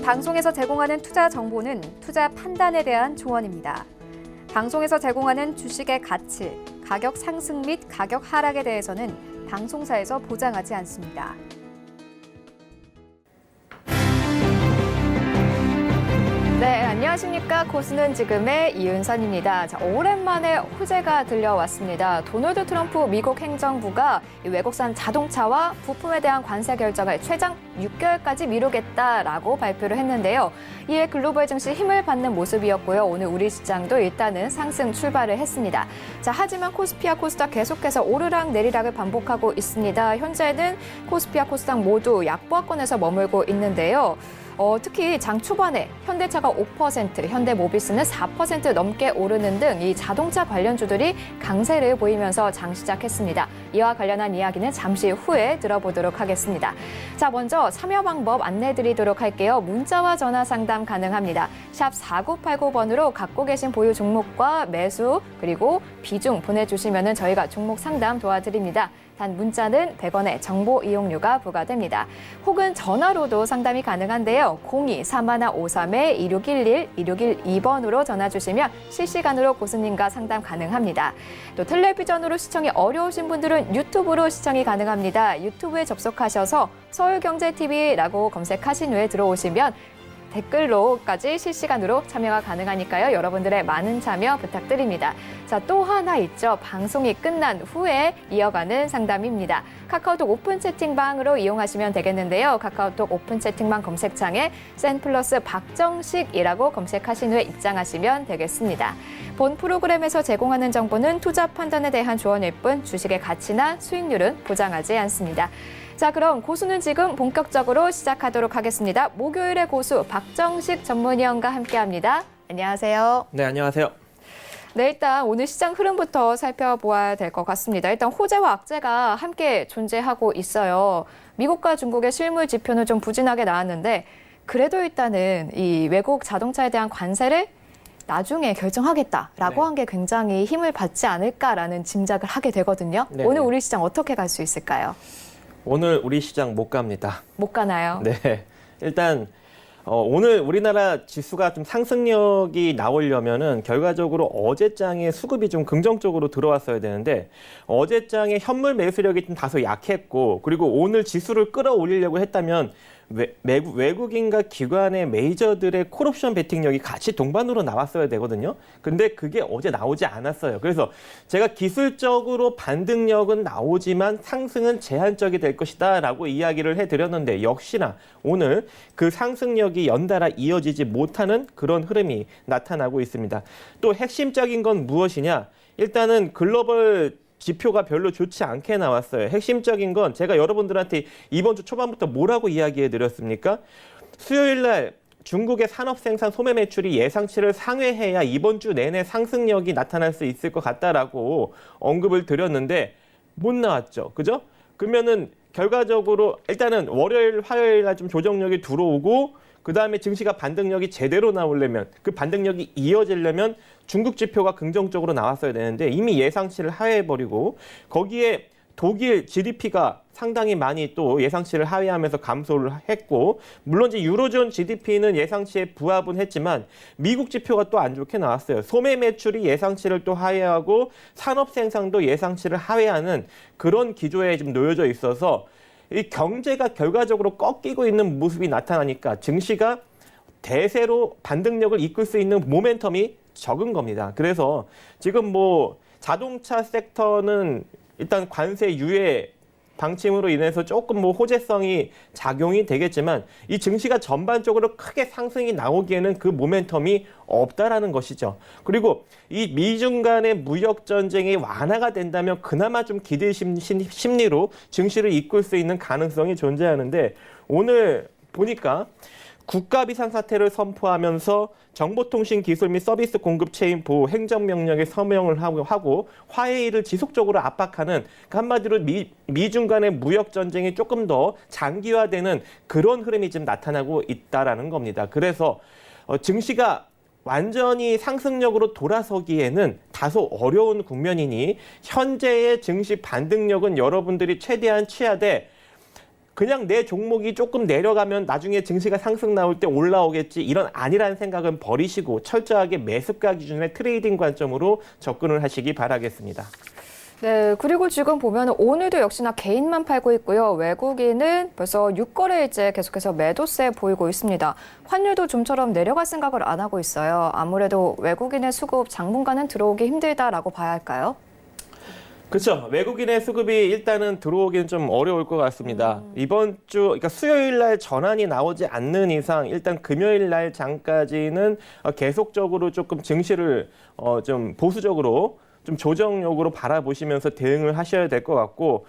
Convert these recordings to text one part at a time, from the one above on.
방송에서 제공하는 투자 정보는 투자 판단에 대한 조언입니다. 방송에서 제공하는 주식의 가치, 가격 상승 및 가격 하락에 대해서는 방송사에서 보장하지 않습니다. 네, 안녕하십니까. 고수는 지금의 이은선입니다. 자, 오랜만에 호재가 들려왔습니다. 도널드 트럼프 미국 행정부가 외국산 자동차와 부품에 대한 관세 결정을 최장 6개월까지 미루겠다라고 발표를 했는데요. 이에 글로벌 증시 힘을 받는 모습이었고요. 오늘 우리 시장도 일단은 상승 출발을 했습니다. 자, 하지만 코스피와 코스닥 계속해서 오르락 내리락을 반복하고 있습니다. 현재는 코스피와 코스닥 모두 약보합권에서 머물고 있는데요. 특히 장 초반에 현대차가 5%, 현대모비스는 4% 넘게 오르는 등 이 자동차 관련주들이 강세를 보이면서 장 시작했습니다. 이와 관련한 이야기는 잠시 후에 들어보도록 하겠습니다. 자, 먼저 참여 방법 안내드리도록 할게요. 문자와 전화 상담 가능합니다. 샵 4989번으로 갖고 계신 보유 종목과 매수 그리고 비중 보내주시면 저희가 종목 상담 도와드립니다. 단 문자는 100원의 정보 이용료가 부과됩니다. 혹은 전화로도 상담이 가능한데요. 02-3153-2611, 2612번으로 전화 주시면 실시간으로 고수님과 상담 가능합니다. 또 텔레비전으로 시청이 어려우신 분들은 유튜브로 시청이 가능합니다. 유튜브에 접속하셔서 서울경제TV라고 검색하신 후에 들어오시면 댓글로까지 실시간으로 참여가 가능하니까요. 여러분들의 많은 참여 부탁드립니다. 자, 또 하나 있죠. 방송이 끝난 후에 이어가는 상담입니다. 카카오톡 오픈 채팅방으로 이용하시면 되겠는데요. 카카오톡 오픈 채팅방 검색창에 센플러스 박정식이라고 검색하신 후에 입장하시면 되겠습니다. 본 프로그램에서 제공하는 정보는 투자 판단에 대한 조언일 뿐 주식의 가치나 수익률은 보장하지 않습니다. 자, 그럼 고수는 지금 본격적으로 시작하도록 하겠습니다. 목요일의 고수 박정식 전문위원과 함께합니다. 안녕하세요. 네, 안녕하세요. 네, 일단 오늘 시장 흐름부터 살펴보아야 될 것 같습니다. 일단 호재와 악재가 함께 존재하고 있어요. 미국과 중국의 실물 지표는 좀 부진하게 나왔는데 그래도 일단은 이 외국 자동차에 대한 관세를 나중에 결정하겠다라고 한 게 굉장히 힘을 받지 않을까라는 짐작을 하게 되거든요. 네. 오늘 우리 시장 어떻게 갈 수 있을까요? 오늘 우리 시장 못 갑니다. 못 가나요? 네. 일단 오늘 우리나라 지수가 좀 상승력이 나오려면은 결과적으로 어제장의 수급이 좀 긍정적으로 들어왔어야 되는데 어제장의 현물 매수력이 좀 다소 약했고 그리고 오늘 지수를 끌어올리려고 했다면 외국인과 기관의 메이저들의 콜옵션 베팅력이 같이 동반으로 나왔어야 되거든요. 근데 그게 어제 나오지 않았어요. 그래서 제가 기술적으로 반등력은 나오지만 상승은 제한적이 될 것이다 라고 이야기를 해드렸는데 역시나 오늘 그 상승력이 연달아 이어지지 못하는 그런 흐름이 나타나고 있습니다. 또 핵심적인 건 무엇이냐? 일단은 글로벌 지표가 별로 좋지 않게 나왔어요. 핵심적인 건 제가 여러분들한테 이번 주 초반부터 뭐라고 이야기해 드렸습니까? 수요일 날 중국의 산업 생산 소매 매출이 예상치를 상회해야 이번 주 내내 상승력이 나타날 수 있을 것 같다라고 언급을 드렸는데 못 나왔죠. 그죠? 그러면은 결과적으로 일단은 월요일, 화요일 날 좀 조정력이 들어오고 그다음에 증시가 반등력이 제대로 나오려면 그 반등력이 이어지려면 중국 지표가 긍정적으로 나왔어야 되는데 이미 예상치를 하회해버리고 거기에 독일 GDP가 상당히 많이 또 예상치를 하회하면서 감소를 했고 물론 이제 유로존 GDP는 예상치에 부합은 했지만 미국 지표가 또 안 좋게 나왔어요. 소매 매출이 예상치를 또 하회하고 산업 생산도 예상치를 하회하는 그런 기조에 좀 놓여져 있어서 이 경제가 결과적으로 꺾이고 있는 모습이 나타나니까 증시가 대세로 반등력을 이끌 수 있는 모멘텀이 적은 겁니다. 그래서 지금 뭐 자동차 섹터는 일단 관세 유예 방침으로 인해서 조금 뭐 호재성이 작용이 되겠지만 이 증시가 전반적으로 크게 상승이 나오기에는 그 모멘텀이 없다라는 것이죠. 그리고 이 미중 간의 무역 전쟁이 완화가 된다면 그나마 좀 기대 심리로 증시를 이끌 수 있는 가능성이 존재하는데 오늘 보니까 국가 비상사태를 선포하면서 정보통신기술 및 서비스 공급 체인 보호 행정명령에 서명을 하고 화해를 지속적으로 압박하는 한마디로 미중 간의 무역 전쟁이 조금 더 장기화되는 그런 흐름이 지금 나타나고 있다라는 겁니다. 그래서 증시가 완전히 상승력으로 돌아서기에는 다소 어려운 국면이니 현재의 증시 반등력은 여러분들이 최대한 취하되 그냥 내 종목이 조금 내려가면 나중에 증시가 상승 나올 때 올라오겠지 이런 아니라는 생각은 버리시고 철저하게 매수가 기준의 트레이딩 관점으로 접근을 하시기 바라겠습니다. 네, 그리고 지금 보면 오늘도 역시나 개인만 팔고 있고요. 외국인은 벌써 6거래일째 계속해서 매도세 보이고 있습니다. 환율도 좀처럼 내려갈 생각을 안 하고 있어요. 아무래도 외국인의 수급 당분간은 들어오기 힘들다라고 봐야 할까요? 그렇죠. 외국인의 수급이 일단은 들어오기는 좀 어려울 것 같습니다. 이번 주, 그러니까 수요일 날 전환이 나오지 않는 이상 일단 금요일 날 장까지는 계속적으로 조금 증시를 좀 보수적으로 좀 조정력으로 바라보시면서 대응을 하셔야 될 것 같고,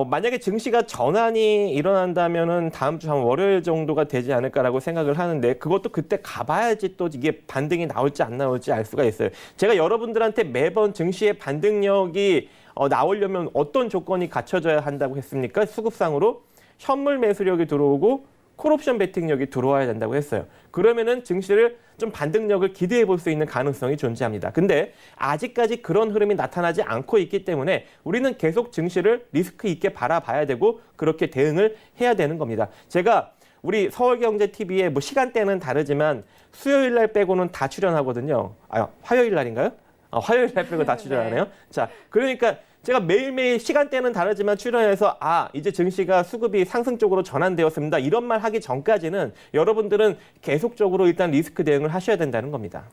만약에 증시가 전환이 일어난다면은 다음 주 한 월요일 정도가 되지 않을까라고 생각을 하는데, 그것도 그때 가봐야지 또 이게 반등이 나올지 안 나올지 알 수가 있어요. 제가 여러분들한테 매번 증시의 반등력이 나오려면 어떤 조건이 갖춰져야 한다고 했습니까? 수급상으로 현물 매수력이 들어오고 콜옵션 베팅력이 들어와야 된다고 했어요. 그러면은 증시를 좀 반등력을 기대해 볼 수 있는 가능성이 존재합니다. 근데 아직까지 그런 흐름이 나타나지 않고 있기 때문에 우리는 계속 증시를 리스크 있게 바라봐야 되고 그렇게 대응을 해야 되는 겁니다. 제가 우리 서울경제TV의 뭐 시간대는 다르지만 수요일 날 빼고는 다 출연하거든요. 화요일 날인가요? 화요일 날 빼고 다 출연하네요. 자, 그러니까 제가 매일매일 시간대는 다르지만 출연해서 이제 증시가 수급이 상승 쪽으로 전환되었습니다. 이런 말 하기 전까지는 여러분들은 계속적으로 일단 리스크 대응을 하셔야 된다는 겁니다.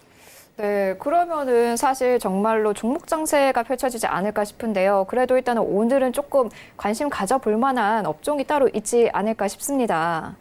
네, 그러면은 사실 정말로 종목 장세가 펼쳐지지 않을까 싶은데요. 그래도 일단은 오늘은 조금 관심 가져볼 만한 업종이 따로 있지 않을까 싶습니다.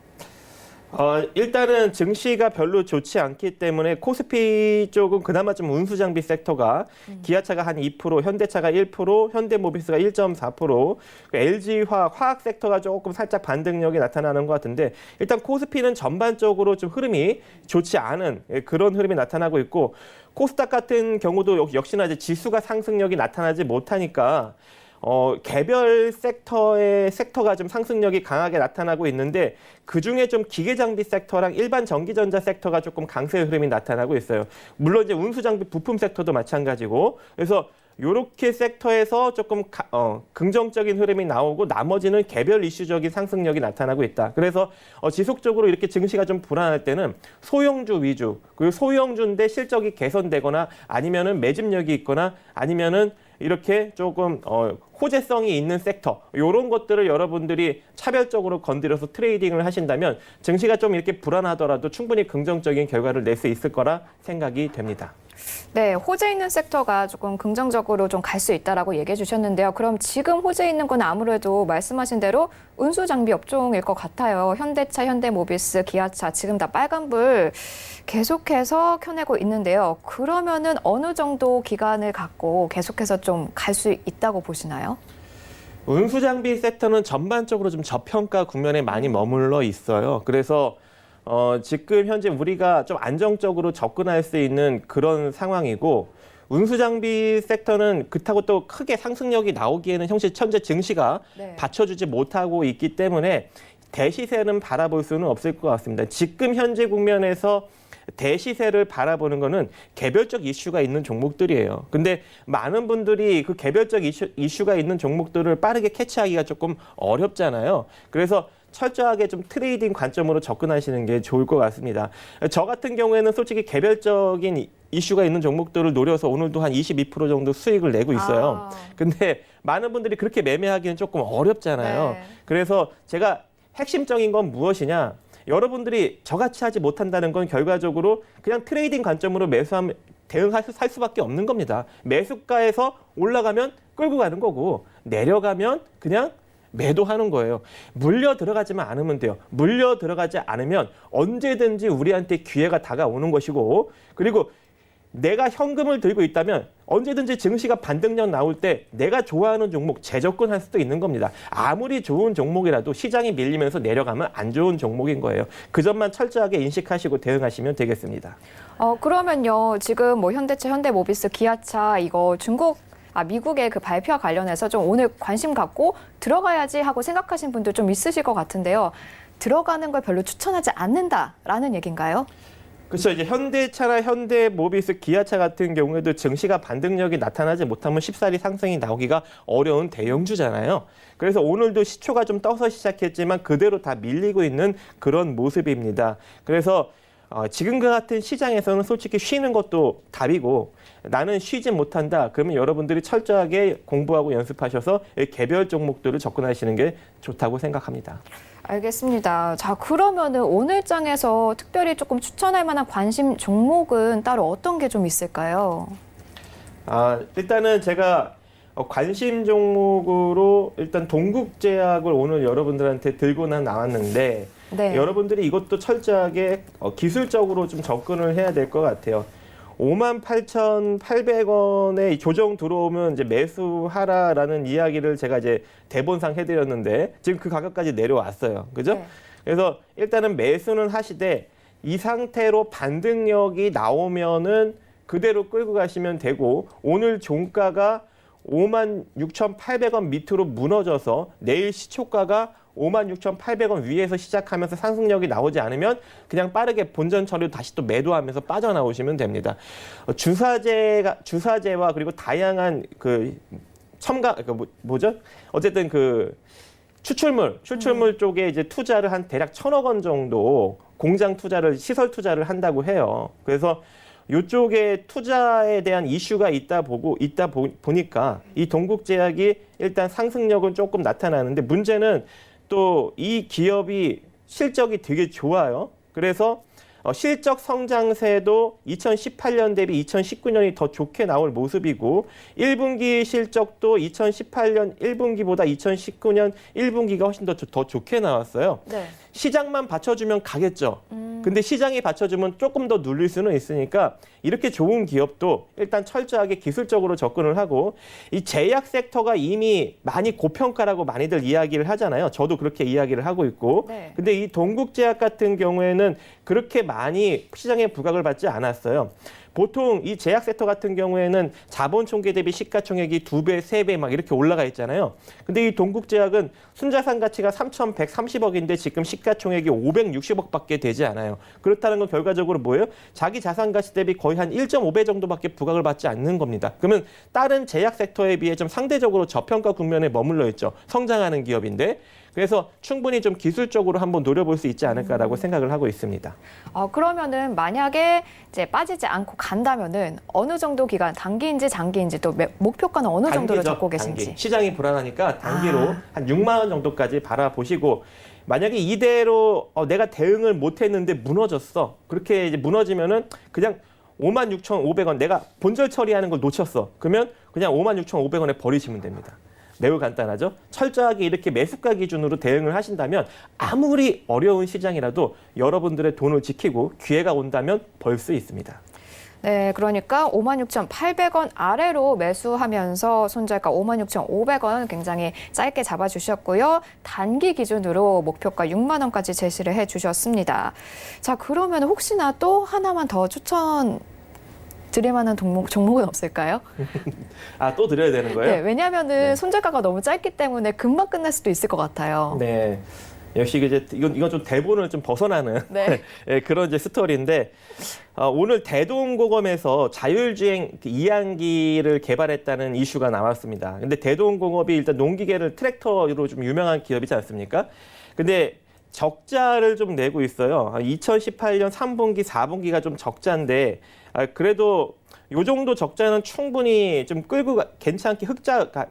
일단은 증시가 별로 좋지 않기 때문에 코스피 쪽은 그나마 좀 운수장비 섹터가 기아차가 한 2%, 현대차가 1%, 현대모비스가 1.4%, LG화학 섹터가 조금 살짝 반등력이 나타나는 것 같은데 일단 코스피는 전반적으로 좀 흐름이 좋지 않은 그런 흐름이 나타나고 있고 코스닥 같은 경우도 역시나 이제 지수가 상승력이 나타나지 못하니까 개별 섹터가 좀 상승력이 강하게 나타나고 있는데 그중에 좀 기계장비 섹터랑 일반 전기전자 섹터가 조금 강세 흐름이 나타나고 있어요. 물론 이제 운수장비 부품 섹터도 마찬가지고 그래서 요렇게 섹터에서 조금 긍정적인 흐름이 나오고 나머지는 개별 이슈적인 상승력이 나타나고 있다. 그래서 지속적으로 이렇게 증시가 좀 불안할 때는 소형주 위주, 그리고 소형주인데 실적이 개선되거나 아니면은 매집력이 있거나 아니면은 이렇게 조금 호재성이 있는 섹터 이런 것들을 여러분들이 차별적으로 건드려서 트레이딩을 하신다면 증시가 좀 이렇게 불안하더라도 충분히 긍정적인 결과를 낼 수 있을 거라 생각이 됩니다. 네, 호재 있는 섹터가 조금 긍정적으로 좀 갈 수 있다라고 얘기해 주셨는데요. 그럼 지금 호재 있는 건 아무래도 말씀하신 대로 운수 장비 업종일 것 같아요. 현대차, 현대모비스, 기아차 지금 다 빨간불 계속해서 켜내고 있는데요. 그러면은 어느 정도 기간을 갖고 계속해서 좀 갈 수 있다고 보시나요? 운수장비 섹터는 전반적으로 좀 저평가 국면에 많이 머물러 있어요. 그래서 지금 현재 우리가 좀 안정적으로 접근할 수 있는 그런 상황이고 운수장비 섹터는 그렇다고 또 크게 상승력이 나오기에는 현재 증시가 받쳐주지 못하고 있기 때문에 대시세는 바라볼 수는 없을 것 같습니다. 지금 현재 국면에서 대시세를 바라보는 거는 개별적 이슈가 있는 종목들이에요. 근데 많은 분들이 그 개별적 이슈가 있는 종목들을 빠르게 캐치하기가 조금 어렵잖아요. 그래서 철저하게 좀 트레이딩 관점으로 접근하시는 게 좋을 것 같습니다. 저 같은 경우에는 솔직히 개별적인 이슈가 있는 종목들을 노려서 오늘도 한 22% 정도 수익을 내고 있어요. 근데 많은 분들이 그렇게 매매하기는 조금 어렵잖아요. 네. 그래서 제가 핵심적인 건 무엇이냐? 여러분들이 저같이 하지 못한다는 건 결과적으로 그냥 트레이딩 관점으로 매수하면 살 수밖에 없는 겁니다. 매수가에서 올라가면 끌고 가는 거고 내려가면 그냥 매도하는 거예요. 물려 들어가지만 않으면 돼요. 물려 들어가지 않으면 언제든지 우리한테 기회가 다가오는 것이고 그리고 내가 현금을 들고 있다면 언제든지 증시가 반등력 나올 때 내가 좋아하는 종목 재접근할 수도 있는 겁니다. 아무리 좋은 종목이라도 시장이 밀리면서 내려가면 안 좋은 종목인 거예요. 그 점만 철저하게 인식하시고 대응하시면 되겠습니다. 그러면요. 지금 뭐 현대차, 현대모비스, 기아차 이거 미국의 그 발표와 관련해서 좀 오늘 관심 갖고 들어가야지 하고 생각하신 분들 좀 있으실 것 같은데요. 들어가는 걸 별로 추천하지 않는다라는 얘기인가요? 그렇죠. 이제 현대차나 현대모비스, 기아차 같은 경우에도 증시가 반등력이 나타나지 못하면 쉽사리 상승이 나오기가 어려운 대형주잖아요. 그래서 오늘도 시초가 좀 떠서 시작했지만 그대로 다 밀리고 있는 그런 모습입니다. 그래서 지금과 같은 시장에서는 솔직히 쉬는 것도 답이고 나는 쉬지 못한다. 그러면 여러분들이 철저하게 공부하고 연습하셔서 개별 종목들을 접근하시는 게 좋다고 생각합니다. 알겠습니다. 자, 그러면은 오늘 장에서 특별히 조금 추천할 만한 관심 종목은 따로 어떤 게 좀 있을까요? 일단은 제가 관심 종목으로 일단 동국제약을 오늘 여러분들한테 들고는 나왔는데 네. 여러분들이 이것도 철저하게 기술적으로 좀 접근을 해야 될 것 같아요. 58,800원에 조정 들어오면 이제 매수하라라는 이야기를 제가 이제 대본상 해드렸는데 지금 그 가격까지 내려왔어요. 그죠? 네. 그래서 일단은 매수는 하시되 이 상태로 반등력이 나오면은 그대로 끌고 가시면 되고 오늘 종가가 56,800원 밑으로 무너져서 내일 시초가가 56,800원 위에서 시작하면서 상승력이 나오지 않으면 그냥 빠르게 본전 처리로 다시 또 매도하면서 빠져나오시면 됩니다. 주사제와 그리고 다양한 그 첨가 뭐죠? 어쨌든 그 추출물 쪽에 이제 투자를 한 대략 1,000억 원 정도 공장 투자를 시설 투자를 한다고 해요. 그래서 이쪽에 투자에 대한 이슈가 있다 보니까 이 동국제약이 일단 상승력은 조금 나타나는데 문제는 또 이 기업이 실적이 되게 좋아요. 그래서 실적 성장세도 2018년 대비 2019년이 더 좋게 나올 모습이고 1분기 실적도 2018년 1분기보다 2019년 1분기가 훨씬 더 좋게 나왔어요. 네. 시장만 받쳐주면 가겠죠. 근데 시장이 받쳐주면 조금 더 눌릴 수는 있으니까 이렇게 좋은 기업도 일단 철저하게 기술적으로 접근을 하고 이 제약 섹터가 이미 많이 고평가라고 많이들 이야기를 하잖아요. 저도 그렇게 이야기를 하고 있고. 네. 근데 이 동국제약 같은 경우에는 그렇게 많이 시장에 부각을 받지 않았어요. 보통 이 제약 섹터 같은 경우에는 자본 총계 대비 시가총액이 2배, 3배 막 이렇게 올라가 있잖아요. 근데 이 동국제약은 순자산 가치가 3,130억인데 지금 시가총액이 560억밖에 되지 않아요. 그렇다는 건 결과적으로 뭐예요? 자기 자산 가치 대비 거의 한 1.5배 정도밖에 부각을 받지 않는 겁니다. 그러면 다른 제약 섹터에 비해 좀 상대적으로 저평가 국면에 머물러 있죠. 성장하는 기업인데. 그래서 충분히 좀 기술적으로 한번 노려볼 수 있지 않을까라고 생각을 하고 있습니다. 그러면은 만약에 이제 빠지지 않고 간다면은 어느 정도 기간, 단기인지 장기인지 또 목표가는 어느 정도로 단기죠, 잡고 단기. 계신지. 시장이 불안하니까 단기로 한 6만 원 정도까지 바라보시고 만약에 이대로 내가 대응을 못했는데 무너졌어. 그렇게 이제 무너지면은 그냥 56,500원 내가 본절 처리하는 걸 놓쳤어. 그러면 그냥 56,500원에 버리시면 됩니다. 매우 간단하죠. 철저하게 이렇게 매수가 기준으로 대응을 하신다면 아무리 어려운 시장이라도 여러분들의 돈을 지키고 기회가 온다면 벌 수 있습니다. 네, 그러니까 56,800원 아래로 매수하면서 손절가 56,500원 굉장히 짧게 잡아주셨고요. 단기 기준으로 목표가 6만 원까지 제시를 해주셨습니다. 자, 그러면 혹시나 또 하나만 더 추천 드릴 만한 종목은 없을까요? 또 드려야 되는 거예요? 네, 왜냐하면은 손절가가 너무 짧기 때문에 금방 끝날 수도 있을 것 같아요. 네. 역시 이제 이건 좀 대본을 좀 벗어나는 네. 그런 이제 스토리인데 오늘 대동공업에서 자율주행 2항기를 개발했다는 이슈가 나왔습니다. 근데 대동공업이 일단 농기계를 트랙터로 좀 유명한 기업이지 않습니까? 근데 적자를 좀 내고 있어요. 2018년 3분기, 4분기가 좀 적자인데 그래도 요 정도 적자는 충분히 좀 끌고 괜찮게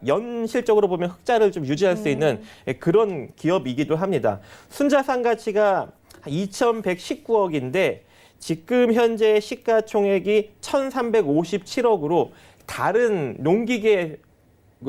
연실적으로 보면 흑자를 좀 유지할 수 있는 그런 기업이기도 합니다. 순자산 가치가 2,119억인데 지금 현재 시가총액이 1,357억으로 다른 농기계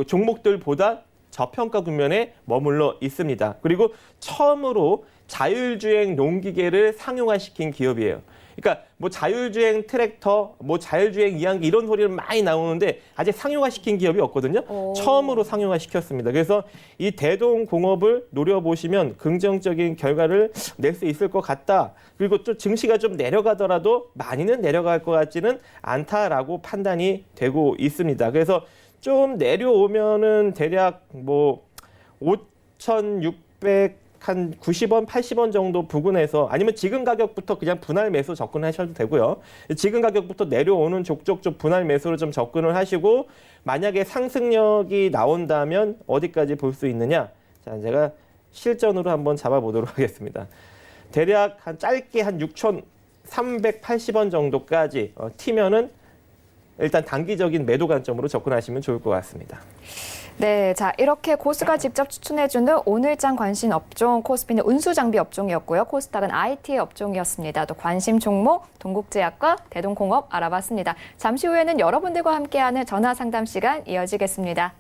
종목들보다 저평가 국면에 머물러 있습니다. 그리고 처음으로 자율주행 농기계를 상용화시킨 기업이에요. 그러니까 뭐 자율주행 트랙터, 뭐 자율주행 이항기 이런 소리는 많이 나오는데 아직 상용화시킨 기업이 없거든요. 처음으로 상용화시켰습니다. 그래서 이 대동공업을 노려보시면 긍정적인 결과를 낼 수 있을 것 같다. 그리고 또 증시가 좀 내려가더라도 많이는 내려갈 것 같지는 않다라고 판단이 되고 있습니다. 그래서 좀 내려오면은 대략 뭐 5,600 한 90원, 80원 정도 부근에서 아니면 지금 가격부터 그냥 분할 매수 접근하셔도 되고요. 지금 가격부터 내려오는 족족 분할 매수로 좀 접근을 하시고 만약에 상승력이 나온다면 어디까지 볼 수 있느냐? 자, 제가 실전으로 한번 잡아보도록 하겠습니다. 대략 한 짧게 한 6,380원 정도까지 튀면은 일단 단기적인 매도 관점으로 접근하시면 좋을 것 같습니다. 네, 자 이렇게 고수가 직접 추천해주는 오늘장 관심 업종, 코스피는 운수장비 업종이었고요. 코스닥은 IT 업종이었습니다. 또 관심 종목, 동국제약과 대동공업 알아봤습니다. 잠시 후에는 여러분들과 함께하는 전화 상담 시간 이어지겠습니다.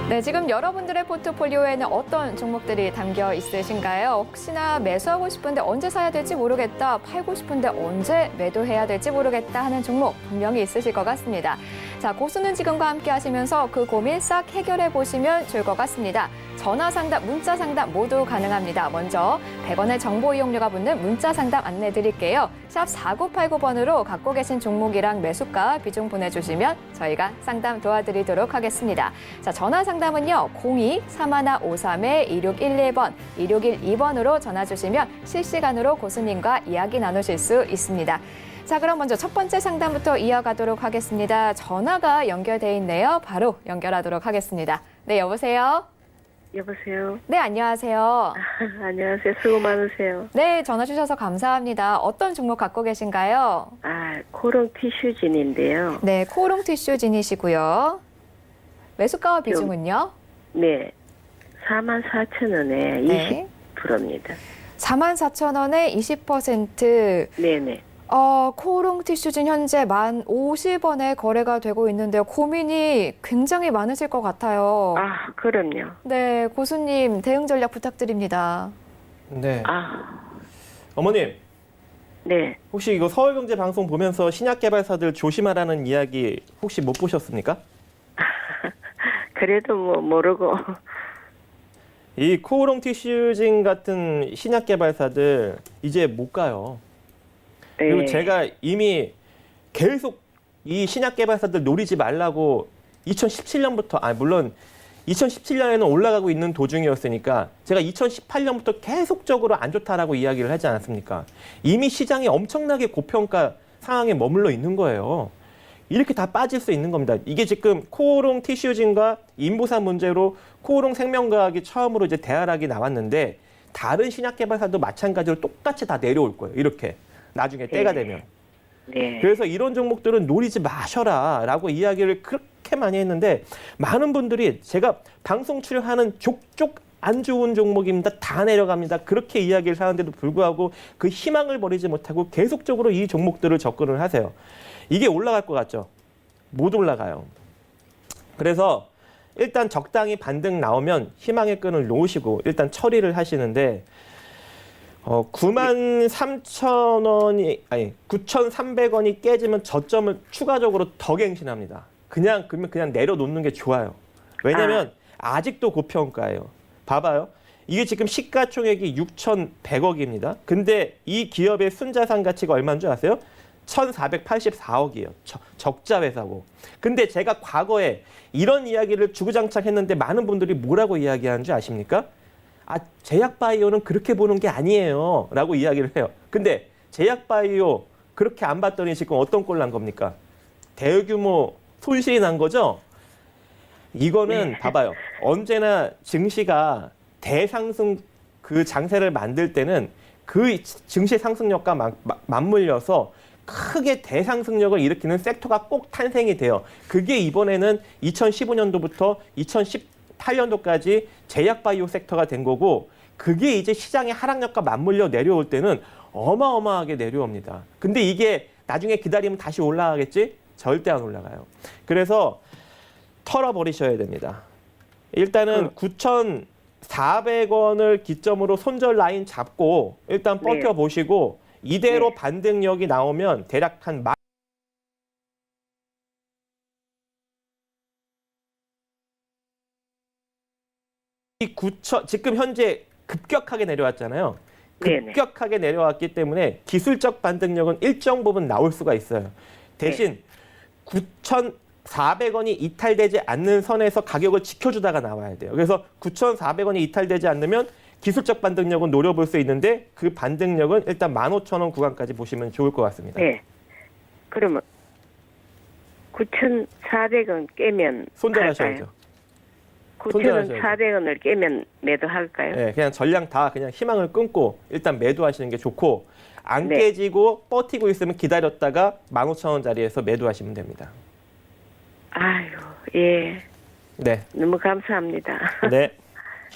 네, 지금 여러분들의 포트폴리오에는 어떤 종목들이 담겨 있으신가요? 혹시나 매수하고 싶은데 언제 사야 될지 모르겠다, 팔고 싶은데 언제 매도해야 될지 모르겠다 하는 종목 분명히 있으실 것 같습니다. 자, 고수는 지금과 함께 하시면서 그 고민 싹 해결해 보시면 좋을 것 같습니다. 전화 상담, 문자 상담 모두 가능합니다. 먼저 100원의 정보 이용료가 붙는 문자 상담 안내 드릴게요. 샵 4989번으로 갖고 계신 종목이랑 매수가 비중 보내주시면 저희가 상담 도와드리도록 하겠습니다. 자, 전화 상담은요. 02-3153-2611번, 2612번으로 전화 주시면 실시간으로 고수님과 이야기 나누실 수 있습니다. 자, 그럼 먼저 첫 번째 상담부터 이어가도록 하겠습니다. 전화가 연결돼 있네요. 바로 연결하도록 하겠습니다. 네, 여보세요? 여보세요. 네, 안녕하세요. 안녕하세요. 수고 많으세요. 네, 전화 주셔서 감사합니다. 어떤 종목 갖고 계신가요? 코롱 티슈진인데요. 네, 코롱 티슈진이시고요. 매수가와 비중은요? 네. 44,000원에 네. 20%입니다. 44,000원에 20%. 네네. 코롱 티슈진 현재 1,050원에 거래가 되고 있는데요. 고민이 굉장히 많으실 것 같아요. 그럼요. 네, 고수님 대응 전략 부탁드립니다. 네. 어머님, 네. 혹시 이거 서울경제 방송 보면서 신약 개발사들 조심하라는 이야기 혹시 못 보셨습니까? 그래도 모르고. 이 코오롱 티슈진 같은 신약 개발사들 이제 못 가요. 그리고 네. 제가 이미 계속 이 신약 개발사들 노리지 말라고 2017년부터, 물론 2017년에는 올라가고 있는 도중이었으니까 제가 2018년부터 계속적으로 안 좋다라고 이야기를 하지 않았습니까? 이미 시장이 엄청나게 고평가 상황에 머물러 있는 거예요. 이렇게 다 빠질 수 있는 겁니다. 이게 지금 코오롱 티슈진과 인보산 문제로 코오롱 생명과학이 처음으로 이제 대하락이 나왔는데 다른 신약 개발사도 마찬가지로 똑같이 다 내려올 거예요. 이렇게. 나중에 때가 되면. 네. 그래서 이런 종목들은 노리지 마셔라라고 이야기를 그렇게 많이 했는데 많은 분들이 제가 방송 출연하는 족족 안 좋은 종목입니다. 다 내려갑니다. 그렇게 이야기를 하는데도 불구하고 그 희망을 버리지 못하고 계속적으로 이 종목들을 접근을 하세요. 이게 올라갈 것 같죠? 못 올라가요. 그래서 일단 적당히 반등 나오면 희망의 끈을 놓으시고 일단 처리를 하시는데 93,000원이, 9,300원이 깨지면 저점을 추가적으로 더 갱신합니다. 그러면 그냥 내려놓는 게 좋아요. 왜냐면 아직도 고평가예요. 봐봐요. 이게 지금 시가총액이 6,100억입니다. 근데 이 기업의 순자산 가치가 얼마인 줄 아세요? 1,484억이에요. 적자 회사고. 근데 제가 과거에 이런 이야기를 주구장창 했는데 많은 분들이 뭐라고 이야기하는 줄 아십니까? 제약바이오는 그렇게 보는 게 아니에요. 라고 이야기를 해요. 근데 제약바이오 그렇게 안 봤더니 지금 어떤 꼴 난 겁니까? 대규모 손실이 난 거죠? 이거는 네. 봐봐요. 언제나 증시가 대상승 그 장세를 만들 때는 그 증시 상승력과 맞물려서 크게 대상승력을 일으키는 섹터가 꼭 탄생이 돼요. 그게 이번에는 2015년도부터 2018년도까지 제약바이오 섹터가 된 거고, 그게 이제 시장의 하락력과 맞물려 내려올 때는 어마어마하게 내려옵니다. 근데 이게 나중에 기다리면 다시 올라가겠지? 절대 안 올라가요. 그래서 털어버리셔야 됩니다. 일단은 9,400원을 기점으로 손절 라인 잡고 일단 네. 버텨보시고 이대로 네. 반등력이 나오면 대략 한 이 9천 지금 현재 급격하게 내려왔잖아요. 네네. 급격하게 내려왔기 때문에 기술적 반등력은 일정 부분 나올 수가 있어요. 대신 9,400원이 이탈되지 않는 선에서 가격을 지켜주다가 나와야 돼요. 그래서 9,400원이 이탈되지 않으면 기술적 반등력은 노려볼 수 있는데 그 반등력은 일단 15,000원 구간까지 보시면 좋을 것 같습니다. 네. 그러면 9,400원 깨면 손절하셔야죠. 9,400원을 깨면 매도할까요? 네, 그냥 전량 다 그냥 희망을 끊고 일단 매도하시는 게 좋고, 안 네. 깨지고 버티고 있으면 기다렸다가 15,000원짜리에서 매도하시면 됩니다. 아유, 예. 네. 너무 감사합니다. 네.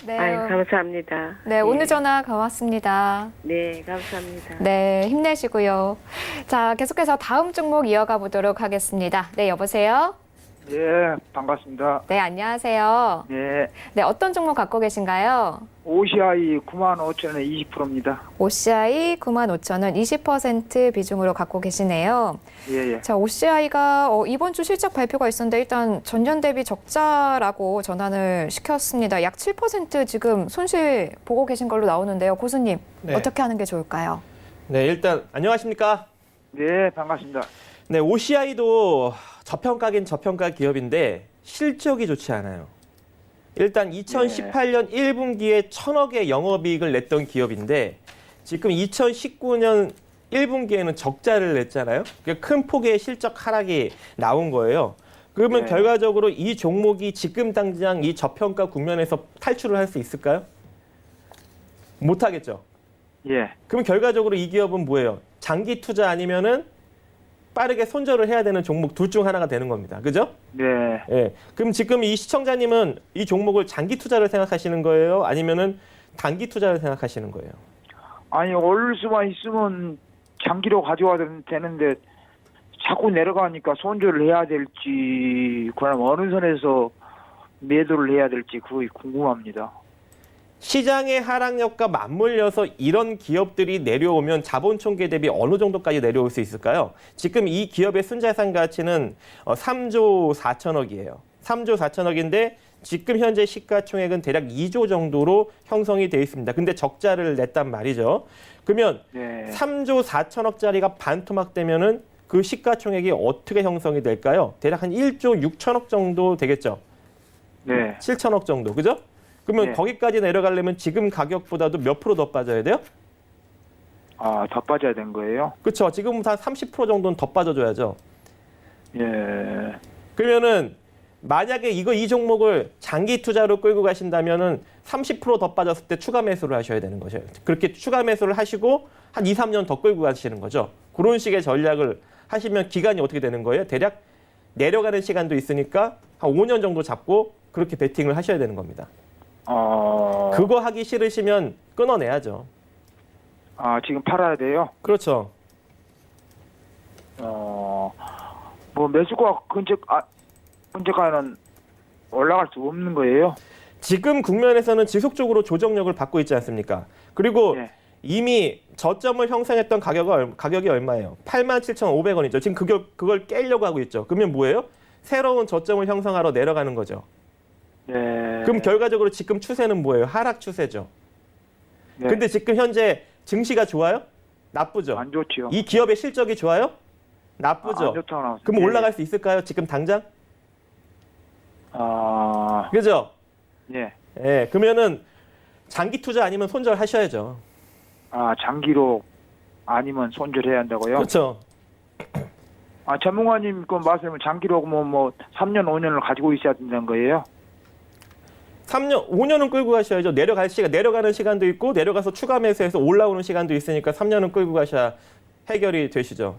네. 아유, 감사합니다. 네, 예. 오늘 전화 고맙습니다. 네, 감사합니다. 네, 힘내시고요. 자, 계속해서 다음 종목 이어가 보도록 하겠습니다. 네, 여보세요? 예, 반갑습니다. 네, 안녕하세요. 예, 네, 어떤 종목 갖고 계신가요? OCI 95,000원에 20%입니다. OCI 95,000원 20% 비중으로 갖고 계시네요. 예, 예. 자, OCI가 이번 주 실적 발표가 있었는데 일단 전년 대비 적자라고 전환을 시켰습니다. 약 7% 지금 손실 보고 계신 걸로 나오는데요. 고수님, 네. 어떻게 하는 게 좋을까요? 네, 일단 안녕하십니까? 네, 반갑습니다. 네, OCI도 저평가긴 저평가 기업인데 실적이 좋지 않아요. 일단 2018년 1분기에 1,000억의 영업이익을 냈던 기업인데 지금 2019년 1분기에는 적자를 냈잖아요. 그러니까 큰 폭의 실적 하락이 나온 거예요. 그러면 네. 결과적으로 이 종목이 지금 당장 이 저평가 국면에서 탈출을 할 수 있을까요? 못하겠죠. 예, 그럼 결과적으로 이 기업은 뭐예요? 장기 투자 아니면은 빠르게 손절을 해야 되는 종목 둘 중 하나가 되는 겁니다. 그죠? 네. 예. 그럼 지금 이 시청자님은 이 종목을 장기 투자를 생각하시는 거예요? 아니면은 단기 투자를 생각하시는 거예요? 아니, 오를 수만 있으면 장기로 가져와야 되는데 자꾸 내려가니까 손절을 해야 될지, 그럼 어느 선에서 매도를 해야 될지 그게 궁금합니다. 시장의 하락력과 맞물려서 이런 기업들이 내려오면 자본 총계 대비 어느 정도까지 내려올 수 있을까요? 지금 이 기업의 순자산 가치는 3조 4천억이에요. 3조 4천억인데 지금 현재 시가총액은 대략 2조 정도로 형성이 되어 있습니다. 근데 적자를 냈단 말이죠. 그러면 네. 3조 4천억짜리가 반토막되면은 그 시가총액이 어떻게 형성이 될까요? 대략 한 1조 6천억 정도 되겠죠. 네. 7천억 정도, 그죠? 그러면 네. 거기까지 내려가려면 지금 가격보다도 몇 프로 더 빠져야 돼요? 아, 더 빠져야 된 거예요? 그렇죠. 지금부터 한 30% 정도는 더 빠져줘야죠. 예. 그러면은 만약에 이 종목을 장기 투자로 끌고 가신다면은 30% 더 빠졌을 때 추가 매수를 하셔야 되는 거죠. 그렇게 추가 매수를 하시고 한 2, 3년 더 끌고 가시는 거죠. 그런 식의 전략을 하시면 기간이 어떻게 되는 거예요? 대략 내려가는 시간도 있으니까 한 5년 정도 잡고 그렇게 베팅을 하셔야 되는 겁니다. 그거 하기 싫으시면 끊어내야죠. 아, 지금 팔아야 돼요? 그렇죠. 뭐 매수가 언제까지는 올라갈 수 없는 거예요? 지금 국면에서는 지속적으로 조정력을 받고 있지 않습니까? 그리고 네. 이미 저점을 형성했던 가격이 얼마예요? 87,500원이죠. 지금 그걸 깨려고 하고 있죠. 그러면 뭐예요? 새로운 저점을 형성하러 내려가는 거죠. 네. 그럼 결과적으로 지금 추세는 뭐예요? 하락 추세죠. 네. 근데 지금 현재 증시가 좋아요? 나쁘죠. 안 좋지요. 이 기업의 실적이 좋아요? 나쁘죠. 안 좋다고 나왔어요. 그럼 네. 올라갈 수 있을까요? 지금 당장? 아, 그죠? 예. 예. 그러면은 장기 투자 아니면 손절하셔야죠. 아, 장기로 아니면 손절해야 한다고요? 그렇죠. 전문가님 그 말씀은 장기로 뭐 3년, 5년을 가지고 있어야 된다는 거예요? 3년, 5년은 끌고 가셔야죠. 내려가는 시간도 있고 내려가서 추가 매수해서 올라오는 시간도 있으니까 3년은 끌고 가셔야 해결이 되시죠.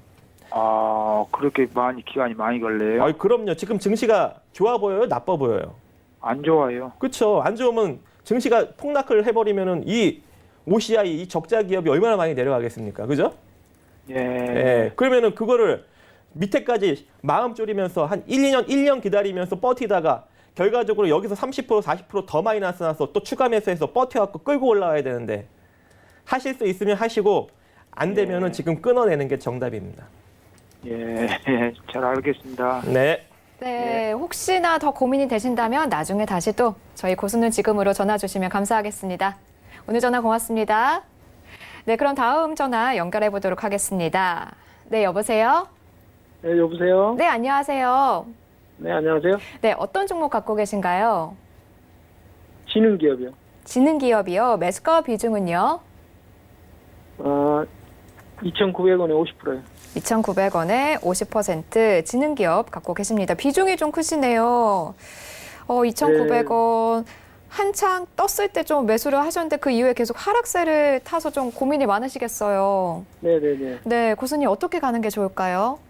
그렇게 기간이 많이 걸려요? 아, 그럼요. 지금 증시가 좋아 보여요? 나빠 보여요? 안 좋아요. 그렇죠. 안 좋으면 증시가 폭락을 해버리면은 이 OCI, 이 적자 기업이 얼마나 많이 내려가겠습니까? 그죠? 예. 예. 그러면은 그거를 밑에까지 마음 졸이면서 한 1년 기다리면서 버티다가 결과적으로 여기서 30%, 40%더 마이너스 나서 또 추가 매수해서 버텨갖고 끌고 올라와야 되는데 하실 수 있으면 하시고 안 되면은 지금 끊어내는 게 정답입니다. 예, 잘 알겠습니다. 네. 네, 혹시나 더 고민이 되신다면 나중에 다시 또 저희 고수는 지금으로 전화 주시면 감사하겠습니다. 오늘 전화 고맙습니다. 네, 그럼 다음 전화 연결해 보도록 하겠습니다. 네, 여보세요? 네, 여보세요? 네, 안녕하세요. 네, 안녕하세요. 네, 어떤 종목 갖고 계신가요? 지능기업이요. 지능기업이요. 매수가 비중은요? 2,900원에 50%예요. 2,900원에 50% 지능기업 갖고 계십니다. 비중이 좀 크시네요. 2,900원 한창 떴을 때 좀 매수를 하셨는데 그 이후에 계속 하락세를 타서 좀 고민이 많으시겠어요. 네네네. 네, 고수님 어떻게 가는 게 좋을까요?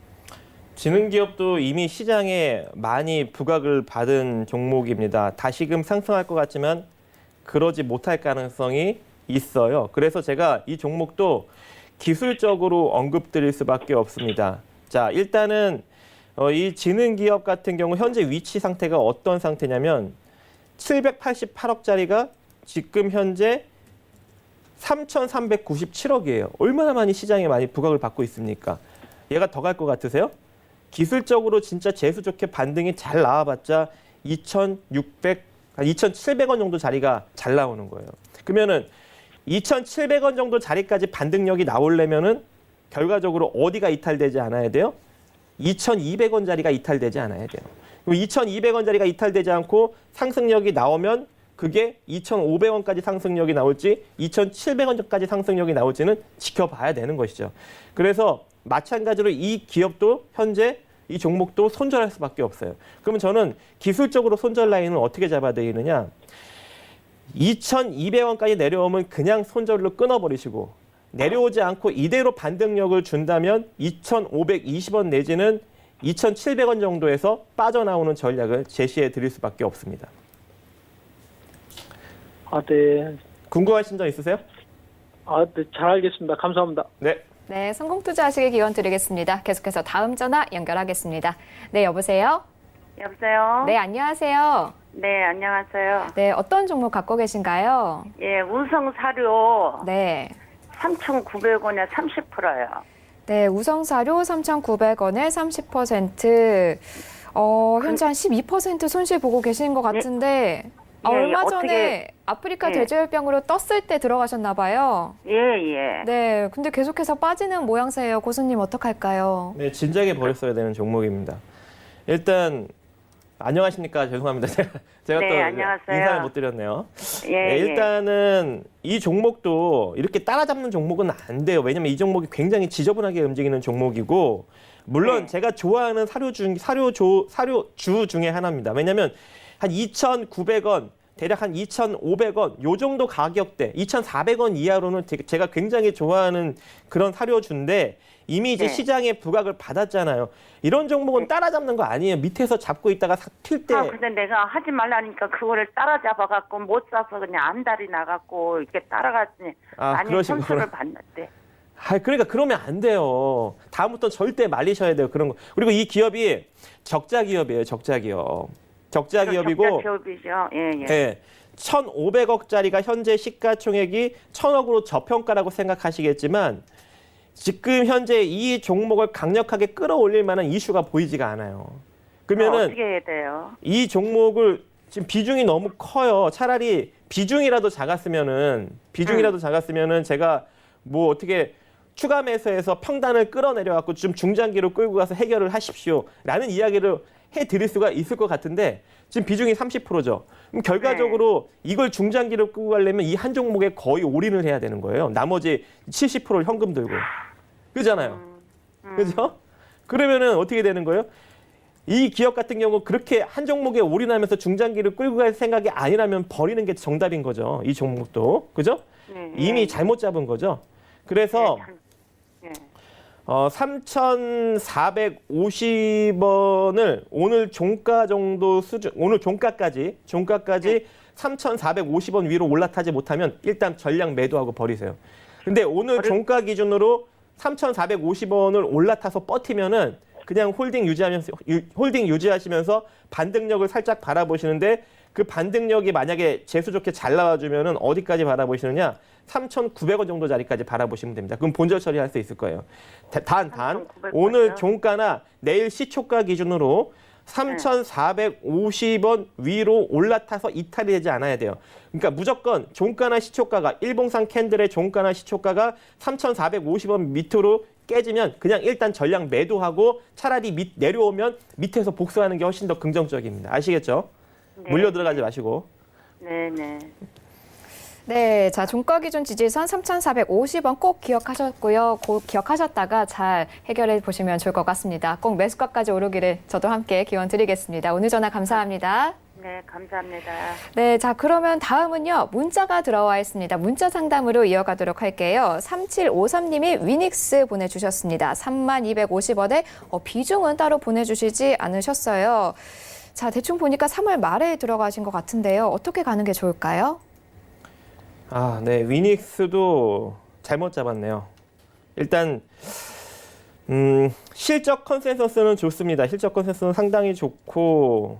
지능기업도 이미 시장에 많이 부각을 받은 종목입니다. 다시금 상승할 것 같지만 그러지 못할 가능성이 있어요. 그래서 제가 이 종목도 기술적으로 언급드릴 수밖에 없습니다. 자, 일단은 이 지능기업 같은 경우 현재 위치 상태가 어떤 상태냐면 788억짜리가 지금 현재 3,397억이에요. 얼마나 많이 시장에 많이 부각을 받고 있습니까? 얘가 더 갈 것 같으세요? 기술적으로 진짜 재수 좋게 반등이 잘 나와봤자 2,700원 정도 자리가 잘 나오는 거예요. 그러면은 2,700원 정도 자리까지 반등력이 나오려면은 결과적으로 어디가 이탈되지 않아야 돼요? 2,200원 자리가 이탈되지 않아야 돼요. 2,200원 자리가 이탈되지 않고 상승력이 나오면 그게 2,500원까지 상승력이 나올지 2,700원까지 상승력이 나올지는 지켜봐야 되는 것이죠. 그래서 마찬가지로 이 기업도 현재 이 종목도 손절할 수밖에 없어요. 그러면 저는 기술적으로 손절 라인을 어떻게 잡아드리느냐. 2,200원까지 내려오면 그냥 손절로 끊어버리시고 내려오지 않고 이대로 반등력을 준다면 2,520원 내지는 2,700원 정도에서 빠져나오는 전략을 제시해 드릴 수밖에 없습니다. 네. 궁금하신 점 있으세요? 네, 잘 알겠습니다. 감사합니다. 네. 네, 성공 투자하시길 기원 드리겠습니다. 계속해서 다음 전화 연결하겠습니다. 네, 여보세요? 여보세요? 네, 안녕하세요. 네, 안녕하세요. 네, 어떤 종목 갖고 계신가요? 예, 우성사료 네. 3,900원에 30%요. 네, 우성사료 3,900원에 30%. 현재 한 12% 손실 보고 계시는 것 같은데 얼마 전에 어떻게, 아프리카 예. 돼지열병으로 떴을 때 들어가셨나 봐요. 예. 네, 근데 계속해서 빠지는 모양새예요. 고수님 어떡할까요? 네, 진작에 버렸어야 되는 종목입니다. 일단 안녕하십니까? 죄송합니다. 제가 네, 또 안녕하세요. 인사를 못 드렸네요. 예, 네, 일단은 이 종목도 이렇게 따라잡는 종목은 안 돼요. 왜냐면 이 종목이 굉장히 지저분하게 움직이는 종목이고 물론 네. 제가 좋아하는 사료주 중에 하나입니다. 왜냐면 한 2,900원, 대략 한 2,500원 요 정도 가격대, 2,400원 이하로는 제가 굉장히 좋아하는 그런 사료주인데 이미 이제 네. 시장에 부각을 받았잖아요. 이런 종목은 따라잡는 거 아니에요. 밑에서 잡고 있다가 튈 때. 근데 내가 하지 말라니까 그거를 따라잡아갖고 못 사서 그냥 안달이 나갖고 이렇게 따라갔더니 많이 그러시구나. 손수를 받는데. 그러니까 그러면 안 돼요. 다음부터는 절대 말리셔야 돼요. 그런 거. 그리고 이 기업이 적자 기업이에요. 적자 기업. 적자 기업이고. 기업이죠. 예. 네. 1,500억짜리가 현재 시가총액이 1,000억으로 저평가라고 생각하시겠지만 지금 현재 이 종목을 강력하게 끌어올릴 만한 이슈가 보이지가 않아요. 그러면은 어떻게 해야 돼요? 이 종목을 지금 비중이 너무 커요. 차라리 비중이라도 작았으면은 제가 뭐 어떻게 추가 매수해서 평단을 끌어내려 갖고 좀 중장기로 끌고 가서 해결을 하십시오라는 이야기를 해드릴 수가 있을 것 같은데 지금 비중이 30%죠. 그럼 결과적으로 이걸 중장기로 끌고 가려면 이 한 종목에 거의 올인을 해야 되는 거예요. 나머지 70%를 현금 들고. 그잖아요. 그죠? 그러면은 어떻게 되는 거예요? 이 기업 같은 경우 그렇게 한 종목에 올인하면서 중장기를 끌고 갈 생각이 아니라면 버리는 게 정답인 거죠. 이 종목도. 그죠? 네, 이미 잘못 잡은 거죠. 그래서 네. 3,450원을 오늘 종가 정도 수준, 오늘 종가까지 3,450원 위로 올라타지 못하면 일단 전량 매도하고 버리세요. 근데 오늘 종가 기준으로 3,450원을 올라타서 버티면은 그냥 홀딩 유지하시면서 반등력을 살짝 바라보시는데 그 반등력이 만약에 재수 좋게 잘 나와주면은 어디까지 바라보시느냐? 3,900원 정도 자리까지 바라보시면 됩니다. 그럼 본절 처리할 수 있을 거예요. 단 3,900 오늘 맞죠? 종가나 내일 시초가 기준으로 3,450원 위로 올라타서 이탈이 되지 않아야 돼요. 그러니까 무조건 종가나 시초가가 일봉상 캔들의 종가나 시초가가 3,450원 밑으로 깨지면 그냥 일단 전량 매도하고 차라리 내려오면 밑에서 복수하는 게 훨씬 더 긍정적입니다. 아시겠죠? 네. 물려 들어가지 마시고. 네네. 네, 자 종가 기준 지지선 3,450원 꼭 기억하셨고요. 기억하셨다가 잘 해결해 보시면 좋을 것 같습니다. 꼭 매수가까지 오르기를 저도 함께 기원 드리겠습니다. 오늘 전화 감사합니다. 네, 감사합니다. 네, 자 그러면 다음은요. 문자가 들어와 있습니다. 문자 상담으로 이어가도록 할게요. 3753님이 위닉스 보내주셨습니다. 3250원에 비중은 따로 보내주시지 않으셨어요. 자 대충 보니까 3월 말에 들어가신 것 같은데요. 어떻게 가는 게 좋을까요? 아, 네. 위닉스도 잘못 잡았네요. 일단 실적 컨센서스는 좋습니다. 실적 컨센서스는 상당히 좋고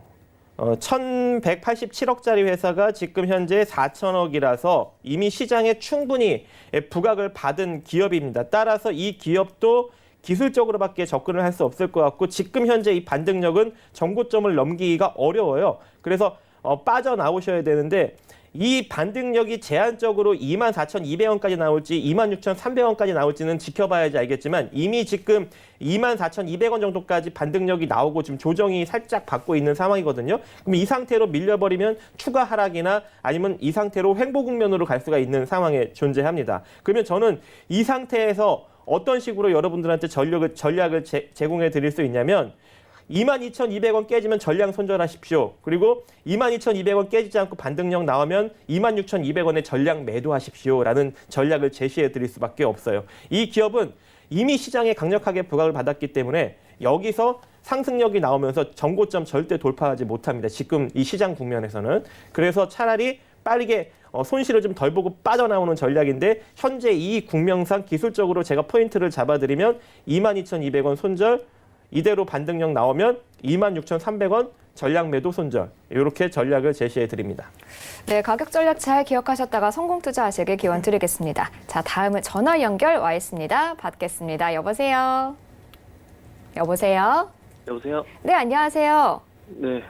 1,187억짜리 회사가 지금 현재 4천억이라서 이미 시장에 충분히 부각을 받은 기업입니다. 따라서 이 기업도 기술적으로밖에 접근을 할 수 없을 것 같고 지금 현재 이 반등력은 정고점을 넘기기가 어려워요. 그래서 빠져나오셔야 되는데 이 반등력이 제한적으로 24,200원까지 나올지 26,300원까지 나올지는 지켜봐야지 알겠지만 이미 지금 24,200원 정도까지 반등력이 나오고 지금 조정이 살짝 받고 있는 상황이거든요. 그럼 이 상태로 밀려버리면 추가 하락이나 아니면 이 상태로 횡보 국면으로 갈 수가 있는 상황에 존재합니다. 그러면 저는 이 상태에서 어떤 식으로 여러분들한테 전략을 제공해 드릴 수 있냐면 22,200원 깨지면 전량 손절하십시오. 그리고 22,200원 깨지지 않고 반등력 나오면 26,200원에 전량 매도하십시오라는 전략을 제시해 드릴 수밖에 없어요. 이 기업은 이미 시장에 강력하게 부각을 받았기 때문에 여기서 상승력이 나오면서 정고점 절대 돌파하지 못합니다. 지금 이 시장 국면에서는. 그래서 차라리 빠르게 손실을 좀 덜 보고 빠져나오는 전략인데 현재 이 국면상 기술적으로 제가 포인트를 잡아드리면 22,200원 손절, 이대로 반등력 나오면 26,300원 전량 매도 손절 이렇게 전략을 제시해 드립니다. 네, 가격 전략 잘 기억하셨다가 성공 투자하시길 기원 드리겠습니다. 자, 다음은 전화 연결 와 있습니다. 받겠습니다. 여보세요. 여보세요. 여보세요? 네, 안녕하세요. 네,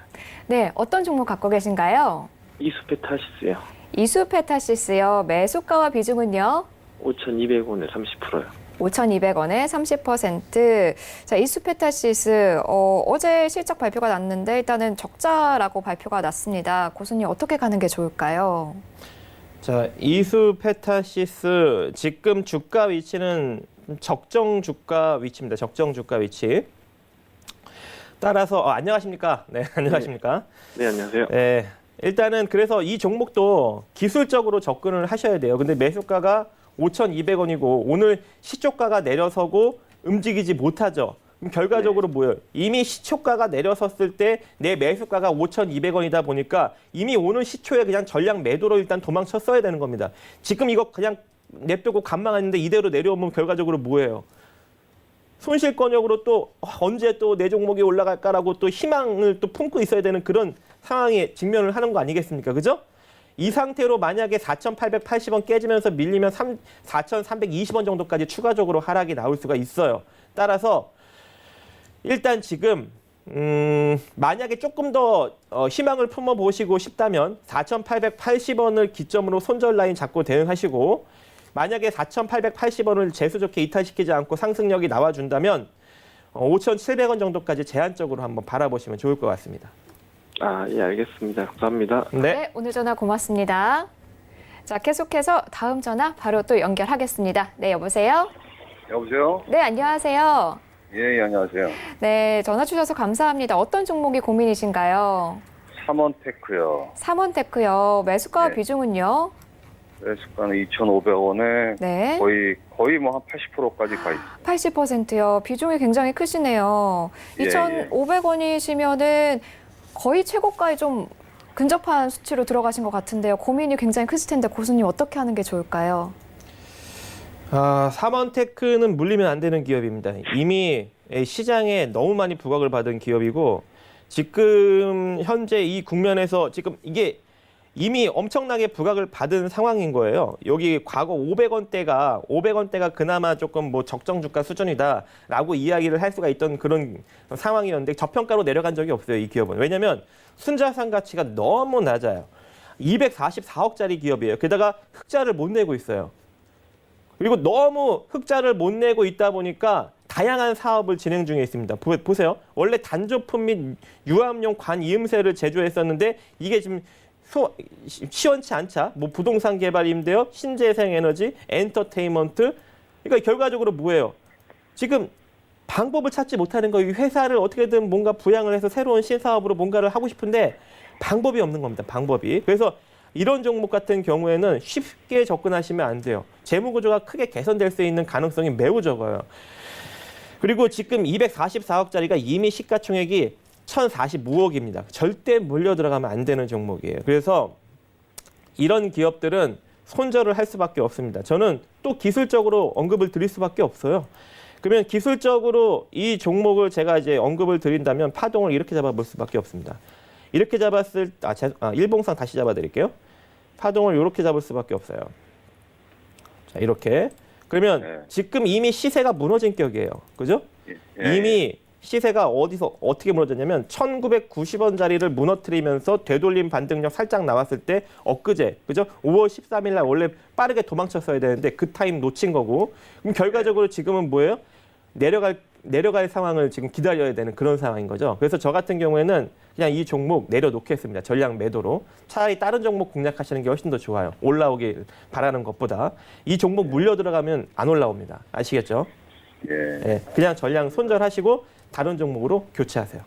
네, 어떤 종목 갖고 계신가요? 이수페타시스요. 이수페타시스요. 매수가와 비중은요? 5,200원에 30%요. 5,200원에 30%. 자, 이수페타시스 어제 실적 발표가 났는데 일단은 적자라고 발표가 났습니다. 고수님 어떻게 가는 게 좋을까요? 자, 이수페타시스 지금 주가 위치는 적정 주가 위치입니다. 적정 주가 위치. 따라서 안녕하십니까? 네, 안녕하십니까? 네, 안녕하세요. 네, 일단은 그래서 이 종목도 기술적으로 접근을 하셔야 돼요. 근데 매수가가 5,200원이고 오늘 시초가가 내려서고 움직이지 못하죠. 그럼 결과적으로 뭐예요? 이미 시초가가 내려섰을 때 내 매수가가 5,200원이다 보니까 이미 오늘 시초에 그냥 전량 매도로 일단 도망쳤어야 되는 겁니다. 지금 이거 그냥 냅두고 관망하는데 이대로 내려오면 결과적으로 뭐예요? 손실권역으로 또 언제 또 내 종목이 올라갈까라고 또 희망을 또 품고 있어야 되는 그런 상황에 직면을 하는 거 아니겠습니까? 그죠? 이 상태로 만약에 4,880원 깨지면서 밀리면 4,320원 정도까지 추가적으로 하락이 나올 수가 있어요. 따라서 일단 지금 만약에 조금 더 희망을 품어보시고 싶다면 4,880원을 기점으로 손절 라인 잡고 대응하시고 만약에 4,880원을 재수 좋게 이탈시키지 않고 상승력이 나와준다면 5,700원 정도까지 제한적으로 한번 바라보시면 좋을 것 같습니다. 아, 예, 알겠습니다. 감사합니다. 네, 오늘 전화 고맙습니다. 자, 계속해서 다음 전화 바로 또 연결하겠습니다. 네, 여보세요? 여보세요? 네, 안녕하세요. 예, 안녕하세요. 네, 전화 주셔서 감사합니다. 어떤 종목이 고민이신가요? 삼원테크요. 삼원테크요. 매수가 네. 비중은요? 매수가는 2,500원에 네. 거의 뭐 한 80%까지 가 있어요. 80%요. 비중이 굉장히 크시네요. 예, 2,500원이시면은 거의 최고가에 좀 근접한 수치로 들어가신 것 같은데요. 고민이 굉장히 크실 텐데 고수님 어떻게 하는 게 좋을까요? 삼원테크는 물리면 안 되는 기업입니다. 이미 시장에 너무 많이 부각을 받은 기업이고 지금 현재 이 국면에서 지금 이게 이미 엄청나게 부각을 받은 상황인 거예요. 여기 과거 500원대가 그나마 조금 뭐 적정 주가 수준이다라고 이야기를 할 수가 있던 그런 상황이었는데 저평가로 내려간 적이 없어요, 이 기업은. 왜냐하면 순자산 가치가 너무 낮아요. 244억짜리 기업이에요. 게다가 흑자를 못 내고 있어요. 그리고 너무 흑자를 못 내고 있다 보니까 다양한 사업을 진행 중에 있습니다. 보세요. 원래 단조품 및 유압용 관이음새를 제조했었는데 이게 지금 시원치 않자. 뭐 부동산 개발인데요. 신재생에너지, 엔터테인먼트. 그러니까 결과적으로 뭐예요? 지금 방법을 찾지 못하는 거예요. 이 회사를 어떻게든 뭔가 부양을 해서 새로운 신사업으로 뭔가를 하고 싶은데 방법이 없는 겁니다. 방법이. 그래서 이런 종목 같은 경우에는 쉽게 접근하시면 안 돼요. 재무 구조가 크게 개선될 수 있는 가능성이 매우 적어요. 그리고 지금 244억짜리가 이미 시가총액이 1,045억입니다. 절대 몰려 들어가면 안 되는 종목이에요. 그래서 이런 기업들은 손절을 할 수밖에 없습니다. 저는 또 기술적으로 언급을 드릴 수밖에 없어요. 그러면 기술적으로 이 종목을 제가 이제 언급을 드린다면 파동을 이렇게 잡아볼 수밖에 없습니다. 이렇게 잡았을 일봉상 다시 잡아드릴게요. 파동을 이렇게 잡을 수밖에 없어요. 자, 이렇게. 그러면 네. 지금 이미 시세가 무너진 격이에요. 그죠? 예. 이미 시세가 어디서 어떻게 무너졌냐면 1,990원짜리를 무너뜨리면서 되돌림 반등력 살짝 나왔을 때 엊그제 그죠? 5월 13일 날 원래 빠르게 도망쳤어야 되는데 그 타임 놓친 거고 그럼 결과적으로 지금은 뭐예요? 내려갈 상황을 지금 기다려야 되는 그런 상황인 거죠. 그래서 저 같은 경우에는 그냥 이 종목 내려놓겠습니다. 전량 매도로. 차라리 다른 종목 공략하시는 게 훨씬 더 좋아요. 올라오길 바라는 것보다. 이 종목 물려 들어가면 안 올라옵니다. 아시겠죠? 예. 네, 그냥 전량 손절하시고 다른 종목으로 교체하세요.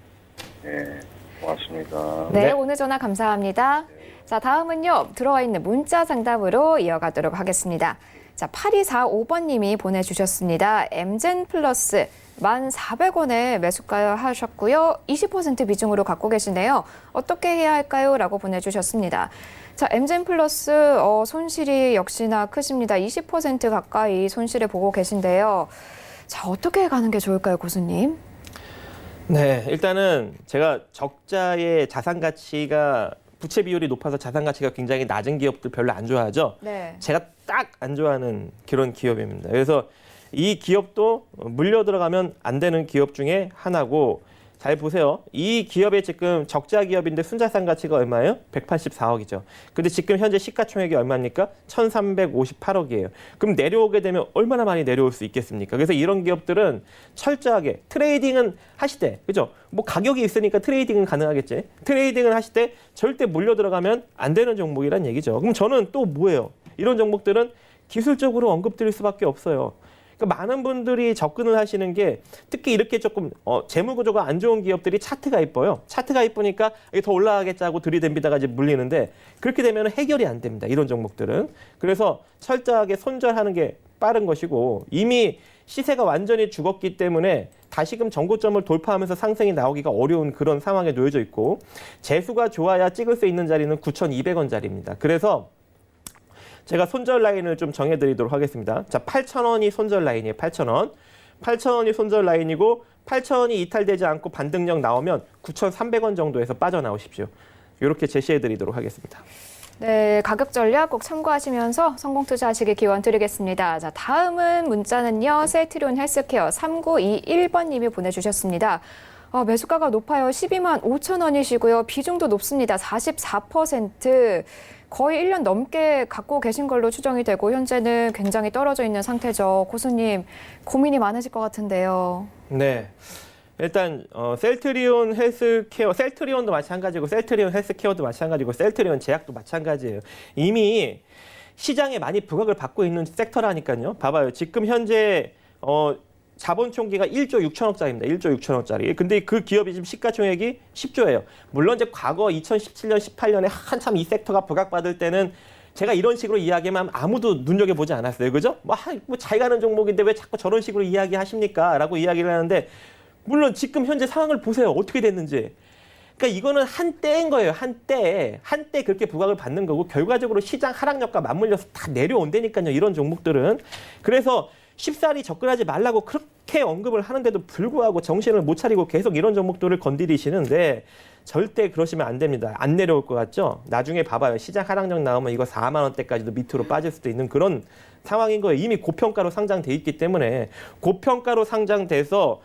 예. 고맙습니다. 네, 네. 오늘 전화 감사합니다. 자, 다음은요. 들어와 있는 문자 상담으로 이어가도록 하겠습니다. 자, 8245번님이 보내주셨습니다. 엠젠 플러스 1,400원에 매수가 하셨고요. 20% 비중으로 갖고 계시네요. 어떻게 해야 할까요? 라고 보내주셨습니다. 자, 엠젠 플러스 손실이 역시나 크십니다. 20% 가까이 손실을 보고 계신데요. 자, 어떻게 가는 게 좋을까요, 고수님? 네, 일단은 제가 적자의 자산 가치가 부채 비율이 높아서 자산 가치가 굉장히 낮은 기업들 별로 안 좋아하죠. 네. 제가 딱 안 좋아하는 그런 기업입니다. 그래서 이 기업도 물려 들어가면 안 되는 기업 중에 하나고 잘 보세요. 이 기업의 지금 적자 기업인데 순자산 가치가 얼마예요? 184억이죠. 근데 지금 현재 시가총액이 얼마입니까? 1,358억이에요. 그럼 내려오게 되면 얼마나 많이 내려올 수 있겠습니까? 그래서 이런 기업들은 철저하게 트레이딩은 하시되, 그죠? 뭐 가격이 있으니까 트레이딩은 가능하겠지. 트레이딩을 하실 때 절대 물려 들어가면 안 되는 종목이란 얘기죠. 그럼 저는 또 뭐예요? 이런 종목들은 기술적으로 언급드릴 수밖에 없어요. 그러니까 많은 분들이 접근을 하시는 게 특히 이렇게 조금 재무 구조가 안 좋은 기업들이 차트가 이뻐요. 차트가 이쁘니까 이게 더 올라가겠자고 들이댐비다가 이제 물리는데 그렇게 되면 해결이 안 됩니다. 이런 종목들은. 그래서 철저하게 손절하는 게 빠른 것이고 이미 시세가 완전히 죽었기 때문에 다시금 전고점을 돌파하면서 상승이 나오기가 어려운 그런 상황에 놓여져 있고 재수가 좋아야 찍을 수 있는 자리는 9,200원짜리입니다. 그래서 제가 손절 라인을 좀 정해드리도록 하겠습니다. 자, 8,000원이 손절 라인이에요. 8,000원. 8,000원이 손절 라인이고 8,000원이 이탈되지 않고 반등력 나오면 9,300원 정도에서 빠져나오십시오. 이렇게 제시해드리도록 하겠습니다. 네, 가격 전략 꼭 참고하시면서 성공 투자하시길 기원 드리겠습니다. 자, 다음은 문자는요. 셀트리온 헬스케어 3921번님이 보내주셨습니다. 매수가가 높아요. 12만 5천 원이시고요. 비중도 높습니다. 44%. 거의 1년 넘게 갖고 계신 걸로 추정이 되고 현재는 굉장히 떨어져 있는 상태죠. 고수님, 고민이 많으실 것 같은데요. 네. 일단 셀트리온 헬스케어, 셀트리온도 마찬가지고 셀트리온 헬스케어도 마찬가지고 셀트리온 제약도 마찬가지예요. 이미 시장에 많이 부각을 받고 있는 섹터라니까요. 봐봐요. 지금 현재 자본 총기가 1조 6천억짜리입니다. 1조 6천억짜리. 근데 그 기업이 지금 시가총액이 10조예요. 물론 이제 과거 2017년, 18년에 한참 이 섹터가 부각받을 때는 제가 이런 식으로 이야기하면 아무도 눈여겨보지 않았어요. 그죠? 뭐 잘 가는 종목인데 왜 자꾸 저런 식으로 이야기하십니까? 라고 이야기를 하는데 물론 지금 현재 상황을 보세요. 어떻게 됐는지. 그러니까 이거는 한때인 거예요. 한때 그렇게 부각을 받는 거고 결과적으로 시장 하락력과 맞물려서 다 내려온다니까요. 이런 종목들은. 그래서 쉽사리 접근하지 말라고 그렇게 언급을 하는데도 불구하고 정신을 못 차리고 계속 이런 종목들을 건드리시는데 절대 그러시면 안 됩니다. 안 내려올 것 같죠? 나중에 봐봐요. 시장 하락력 나오면 이거 4만 원대까지도 밑으로 빠질 수도 있는 그런 상황인 거예요. 이미 고평가로 상장돼 있기 때문에 고평가로 상장돼서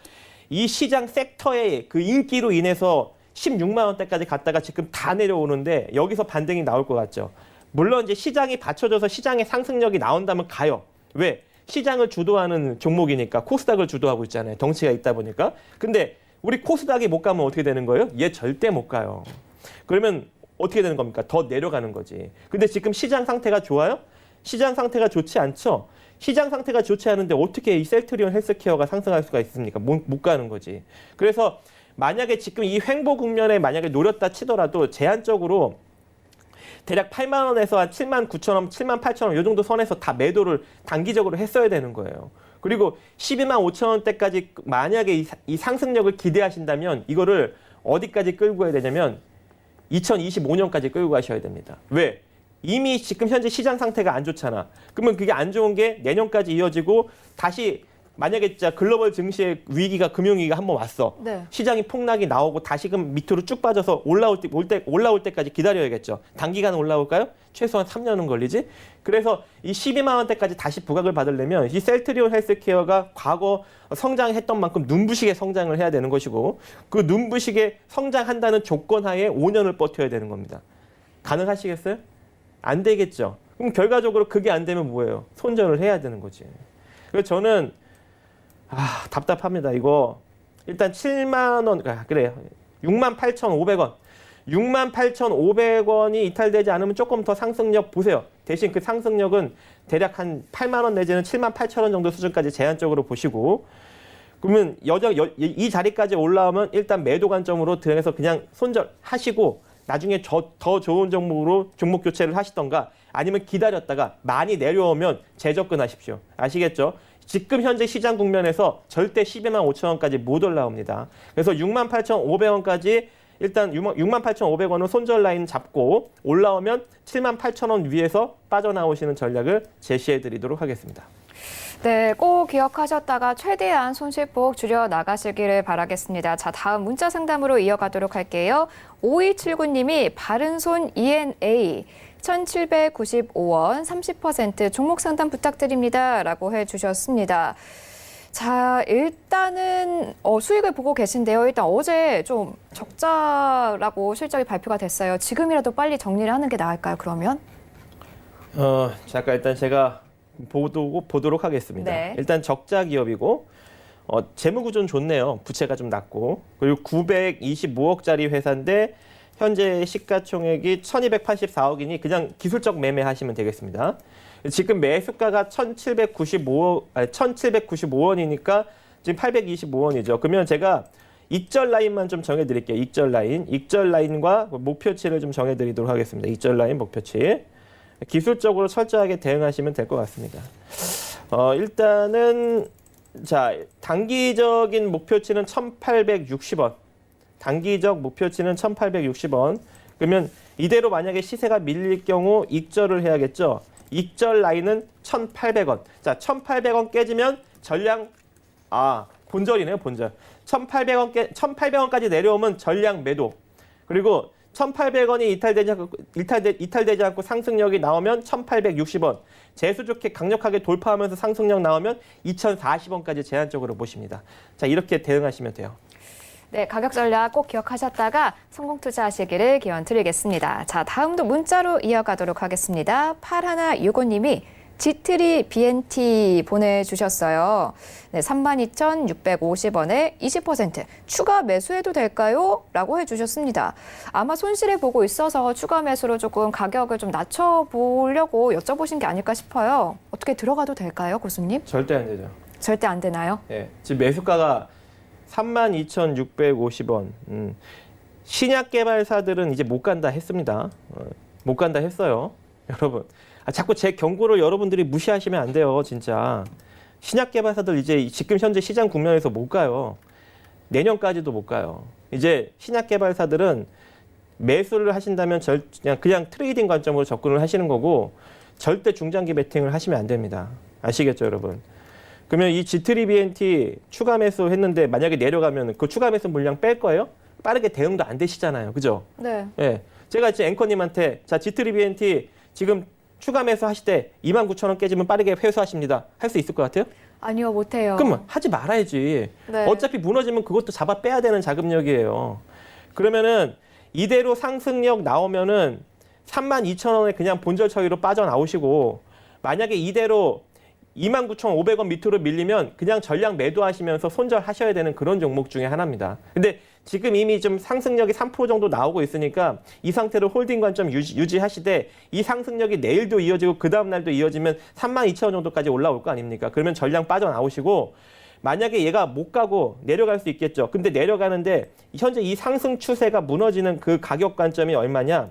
이 시장 섹터의 그 인기로 인해서 16만 원대까지 갔다가 지금 다 내려오는데 여기서 반등이 나올 것 같죠. 물론 이제 시장이 받쳐줘서 시장의 상승력이 나온다면 가요. 왜? 시장을 주도하는 종목이니까 코스닥을 주도하고 있잖아요. 덩치가 있다 보니까. 근데 우리 코스닥이 못 가면 어떻게 되는 거예요? 얘 절대 못 가요. 그러면 어떻게 되는 겁니까? 더 내려가는 거지. 근데 지금 시장 상태가 좋아요? 시장 상태가 좋지 않죠? 시장 상태가 좋지 않은데 어떻게 이 셀트리온 헬스케어가 상승할 수가 있습니까? 못 가는 거지. 그래서 만약에 지금 이 횡보 국면에 만약에 노렸다 치더라도 제한적으로 대략 8만 원에서 한 7만 9천 원, 7만 8천 원 이 정도 선에서 다 매도를 단기적으로 했어야 되는 거예요. 그리고 12만 5천 원대까지 만약에 이 상승력을 기대하신다면 이거를 어디까지 끌고 가야 되냐면 2025년까지 끌고 가셔야 됩니다. 왜? 이미 지금 현재 시장 상태가 안 좋잖아. 그러면 그게 안 좋은 게 내년까지 이어지고 다시 만약에 진짜 글로벌 증시의 위기가 금융위기가 한번 왔어. 네. 시장이 폭락이 나오고 다시금 밑으로 쭉 빠져서 올라올 때까지 기다려야겠죠. 단기간 올라올까요? 최소한 3년은 걸리지. 그래서 이 12만 원대까지 다시 부각을 받으려면 이 셀트리온 헬스케어가 과거 성장했던 만큼 눈부시게 성장을 해야 되는 것이고 그 눈부시게 성장한다는 조건 하에 5년을 버텨야 되는 겁니다. 가능하시겠어요? 안 되겠죠. 그럼 결과적으로 그게 안 되면 뭐예요? 손절을 해야 되는 거지. 그래서 저는 답답합니다. 이거 일단 7만 원, 그래요. 68,500원. 68,500원이 이탈되지 않으면 조금 더 상승력 보세요. 대신 그 상승력은 대략 한 8만 원 내지는 7만 8천 원 정도 수준까지 제한적으로 보시고 그러면 이 자리까지 올라오면 일단 매도 관점으로 들어가서 그냥 손절하시고 나중에 더 좋은 종목으로 종목 교체를 하시던가 아니면 기다렸다가 많이 내려오면 재접근하십시오. 아시겠죠? 지금 현재 시장 국면에서 절대 12만 5천 원까지 못 올라옵니다. 그래서 68,500원까지 일단 68,500원은 손절 라인 잡고 올라오면 7만 8천 원 위에서 빠져나오시는 전략을 제시해 드리도록 하겠습니다. 네, 꼭 기억하셨다가 최대한 손실폭 줄여 나가시기를 바라겠습니다. 자, 다음 문자 상담으로 이어가도록 할게요. 5279님이 바른손 ENA 1,795원 30% 종목 상담 부탁드립니다. 라고 해주셨습니다. 자, 일단은 수익을 보고 계신데요. 일단 어제 좀 적자라고 실적이 발표가 됐어요. 지금이라도 빨리 정리를 하는 게 나을까요, 그러면? 잠깐 일단 제가 보도록 하겠습니다. 네. 일단 적자 기업이고 재무 구조는 좋네요. 부채가 좀 낮고 그리고 925억짜리 회사인데 현재 시가총액이 1,284억이니 그냥 기술적 매매하시면 되겠습니다. 지금 매수가가 1,795원이니까 지금 825원이죠. 그러면 제가 익절 라인만 좀 정해드릴게요. 익절 라인과 목표치를 좀 정해드리도록 하겠습니다. 익절 라인 목표치. 기술적으로 철저하게 대응하시면 될 것 같습니다. 일단은 자 단기적인 목표치는 1,860원. 단기적 목표치는 1,860원. 그러면 이대로 만약에 시세가 밀릴 경우 익절을 해야겠죠. 익절 라인은 1,800원. 자, 1,800원 깨지면 전량 본절이네요, 본절. 1,800원까지 내려오면 전량 매도. 그리고 1,800원이 이탈되지 않고 상승력이 나오면 1,860원. 재수 좋게 강력하게 돌파하면서 상승력 나오면 2,040원까지 제한적으로 보십니다. 자, 이렇게 대응하시면 돼요. 네, 가격 전략 꼭 기억하셨다가 성공 투자하시기를 기원 드리겠습니다. 자, 다음도 문자로 이어가도록 하겠습니다. 8165님이 G3 BNT 보내주셨어요. 네, 32,650원에 20% 추가 매수해도 될까요? 라고 해주셨습니다. 아마 손실을 보고 있어서 추가 매수로 조금 가격을 좀 낮춰보려고 여쭤보신 게 아닐까 싶어요. 어떻게 들어가도 될까요, 고수님? 절대 안 되죠. 절대 안 되나요? 예, 지금 매수가가 32,650원. 신약 개발사들은 이제 못 간다 했습니다. 못 간다 했어요. 여러분. 자꾸 제 경고를 여러분들이 무시하시면 안 돼요, 진짜. 신약 개발사들 이제 지금 현재 시장 국면에서 못 가요. 내년까지도 못 가요. 이제 신약 개발사들은 매수를 하신다면 그냥 트레이딩 관점으로 접근을 하시는 거고 절대 중장기 베팅을 하시면 안 됩니다. 아시겠죠, 여러분? 그러면 이 G3BNT 추가 매수 했는데 만약에 내려가면 그 추가 매수 물량 뺄 거예요? 빠르게 대응도 안 되시잖아요. 그죠? 네. 예. 제가 지금 앵커님한테 자, G3BNT 지금 추가 매수 하실 때 29,000원 깨지면 빠르게 회수하십니다. 할 수 있을 것 같아요? 아니요, 못해요. 그럼 하지 말아야지. 네. 어차피 무너지면 그것도 잡아 빼야 되는 자금력이에요. 그러면은 이대로 상승력 나오면은 32,000원에 그냥 본절 처리로 빠져나오시고 만약에 이대로 29,500원 밑으로 밀리면 그냥 전량 매도하시면서 손절하셔야 되는 그런 종목 중에 하나입니다. 근데 지금 이미 좀 상승력이 3% 정도 나오고 있으니까 이 상태로 홀딩 관점 유지하시되 이 상승력이 내일도 이어지고 그 다음 날도 이어지면 32,000원 정도까지 올라올 거 아닙니까? 그러면 전량 빠져나오시고 만약에 얘가 못 가고 내려갈 수 있겠죠. 근데 내려가는데 현재 이 상승 추세가 무너지는 그 가격 관점이 얼마냐?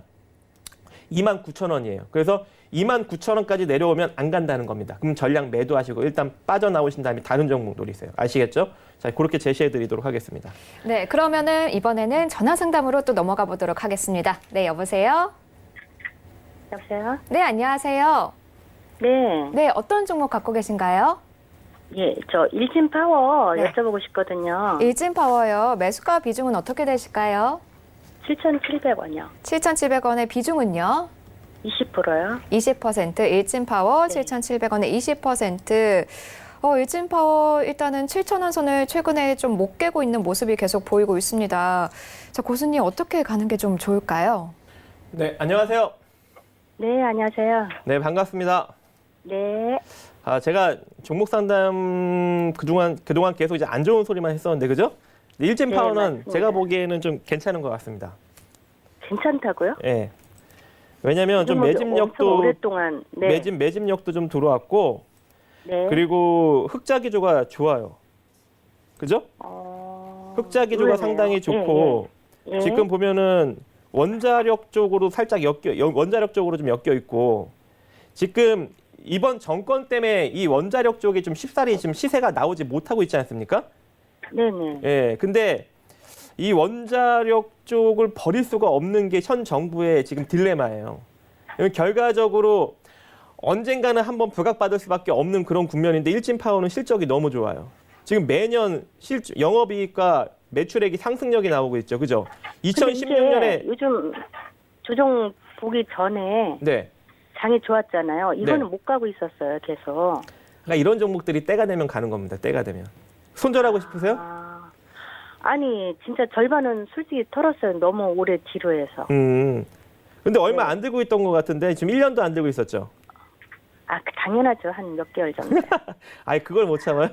29,000원이에요. 그래서 29,000원까지 내려오면 안 간다는 겁니다. 그럼 전량 매도하시고 일단 빠져나오신 다음에 다른 종목 노리세요. 아시겠죠? 자, 그렇게 제시해 드리도록 하겠습니다. 네, 그러면은 이번에는 전화 상담으로 또 넘어가 보도록 하겠습니다. 네, 여보세요? 여보세요? 네, 안녕하세요. 네. 네, 어떤 종목 갖고 계신가요? 예, 저 일진파워 네. 여쭤보고 싶거든요. 일진파워요. 매수가 비중은 어떻게 되실까요? 7,700원이요. 7,700원의 비중은요? 20%요? 20%, 일진파워 네. 7,700원에 20%. 일진파워 일단은 7,000원 선을 최근에 좀 못 깨고 있는 모습이 계속 보이고 있습니다. 자, 고수님 어떻게 가는 게 좀 좋을까요? 네, 안녕하세요. 네, 안녕하세요. 네, 반갑습니다. 네. 제가 종목 상담 그동안 계속 이제 안 좋은 소리만 했었는데, 그죠? 일진 네, 파워는 맞습니다. 제가 보기에는 좀 괜찮은 것 같습니다. 괜찮다고요? 예. 왜냐면 좀 엄청 매집력도 오랫동안 네. 매집력도 좀 들어왔고, 네. 그리고 흑자 기조가 좋아요. 그죠? 흑자 기조가 의외네요. 상당히 좋고, 예, 예. 지금 보면은 원자력 쪽으로 살짝 원자력 쪽으로 좀 엮여 있고, 지금 이번 정권 때문에 이 원자력 쪽이 좀 쉽사리 지금 시세가 나오지 못하고 있지 않습니까? 네네. 예. 근데 이 원자력 쪽을 버릴 수가 없는 게 현 정부의 지금 딜레마예요. 결과적으로 언젠가는 한번 부각받을 수밖에 없는 그런 국면인데 일진파워는 실적이 너무 좋아요. 지금 매년 영업이익과 매출액이 상승력이 나오고 있죠. 그죠? 2016년에 요즘 조정 보기 전에 네. 장이 좋았잖아요. 이거는 네. 못 가고 있었어요, 계속. 그러니까 이런 종목들이 때가 되면 가는 겁니다. 때가 되면. 손절하고 싶으세요? 아니, 진짜 절반은 솔직히 털었어요. 너무 오래 뒤로 해서. 근데 얼마 네. 안 들고 있던 것 같은데 지금 1년도 안 들고 있었죠? 당연하죠. 한 몇 개월 정도. 아니 그걸 못 참아요?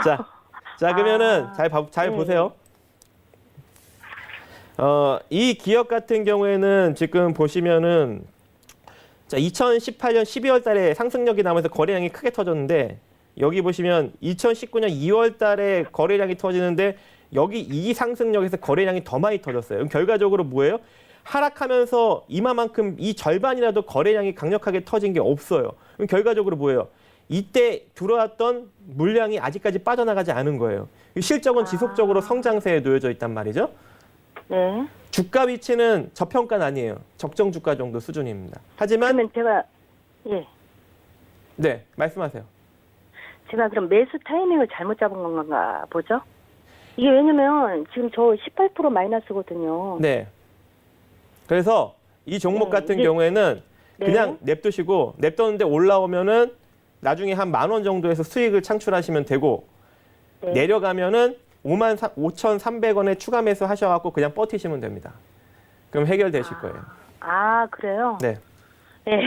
자 그러면은 잘 네. 보세요. 이 기업 같은 경우에는 지금 보시면은 자 2018년 12월 달에 상승력이 나면서 거래량이 크게 터졌는데 여기 보시면 2019년 2월 달에 거래량이 터지는데 여기 이 상승력에서 거래량이 더 많이 터졌어요. 그럼 결과적으로 뭐예요? 하락하면서 이만큼 이 절반이라도 거래량이 강력하게 터진 게 없어요. 그럼 결과적으로 뭐예요? 이때 들어왔던 물량이 아직까지 빠져나가지 않은 거예요. 실적은 지속적으로 성장세에 놓여져 있단 말이죠. 네. 주가 위치는 저평가는 아니에요. 적정 주가 정도 수준입니다. 하지만 그러면 네, 말씀하세요. 제가 그럼 매수 타이밍을 잘못 잡은 건가 보죠? 이게 왜냐면 지금 저 18% 마이너스거든요. 네. 그래서 이 종목 네, 같은 이게- 경우에는 네. 그냥 냅두시고 냅뒀는데 올라오면은 나중에 한 10,000원 정도에서 수익을 창출하시면 되고 네. 내려가면은 55,300원에 추가 매수 하셔갖고 그냥 버티시면 됩니다. 그럼 해결되실 거예요. 그래요? 네. 네.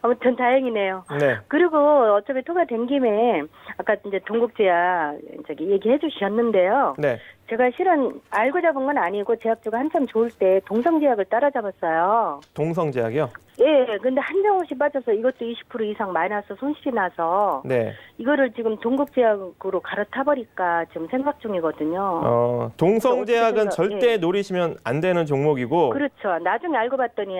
아무튼 다행이네요. 네. 그리고 어차피 토가 된 김에 아까 이제 동국제약 저기 얘기해 주셨는데요. 네. 제가 실은 알고 잡은 건 아니고 제약주가 한참 좋을 때 동성제약을 따라잡았어요. 동성제약이요? 예, 근데 한정없이 빠져서 이것도 20% 이상 마이너스 손실이 나서 네. 이거를 지금 동국제약으로 갈아타버릴까 지금 생각 중이거든요. 동성제약은 어떻게 절대 노리시면 안 되는 종목이고. 그렇죠. 나중에 알고 봤더니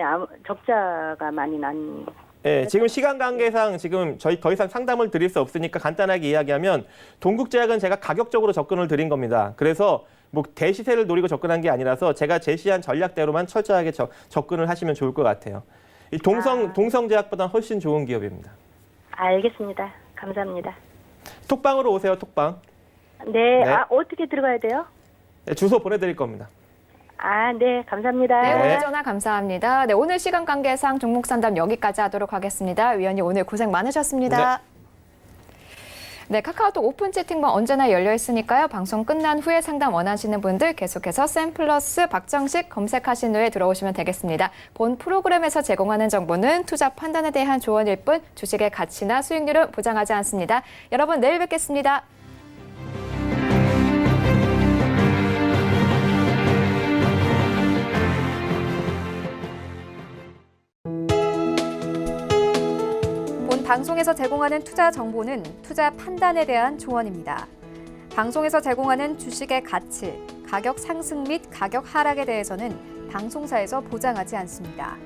적자가 많이 난. 예, 지금 시간 관계상 지금 저희 더 이상 상담을 드릴 수 없으니까 간단하게 이야기하면 동국제약은 제가 가격적으로 접근을 드린 겁니다. 그래서 뭐 대시세를 노리고 접근한 게 아니라서 제가 제시한 전략대로만 철저하게 접근을 하시면 좋을 것 같아요. 이 동성제약보다 훨씬 좋은 기업입니다. 알겠습니다. 감사합니다. 톡방으로 오세요, 톡방. 네. 네. 어떻게 들어가야 돼요? 네, 주소 보내드릴 겁니다. 네. 감사합니다. 네, 오늘 전화 감사합니다. 네, 오늘 시간 관계상 종목 상담 여기까지 하도록 하겠습니다. 위원님 오늘 고생 많으셨습니다. 네, 카카오톡 오픈 채팅방 언제나 열려 있으니까요. 방송 끝난 후에 상담 원하시는 분들 계속해서 샘플러스 박정식 검색하신 후에 들어오시면 되겠습니다. 본 프로그램에서 제공하는 정보는 투자 판단에 대한 조언일 뿐 주식의 가치나 수익률은 보장하지 않습니다. 여러분 내일 뵙겠습니다. 본 방송에서 제공하는 투자 정보는 투자 판단에 대한 조언입니다. 방송에서 제공하는 주식의 가치, 가격 상승 및 가격 하락에 대해서는 방송사에서 보장하지 않습니다.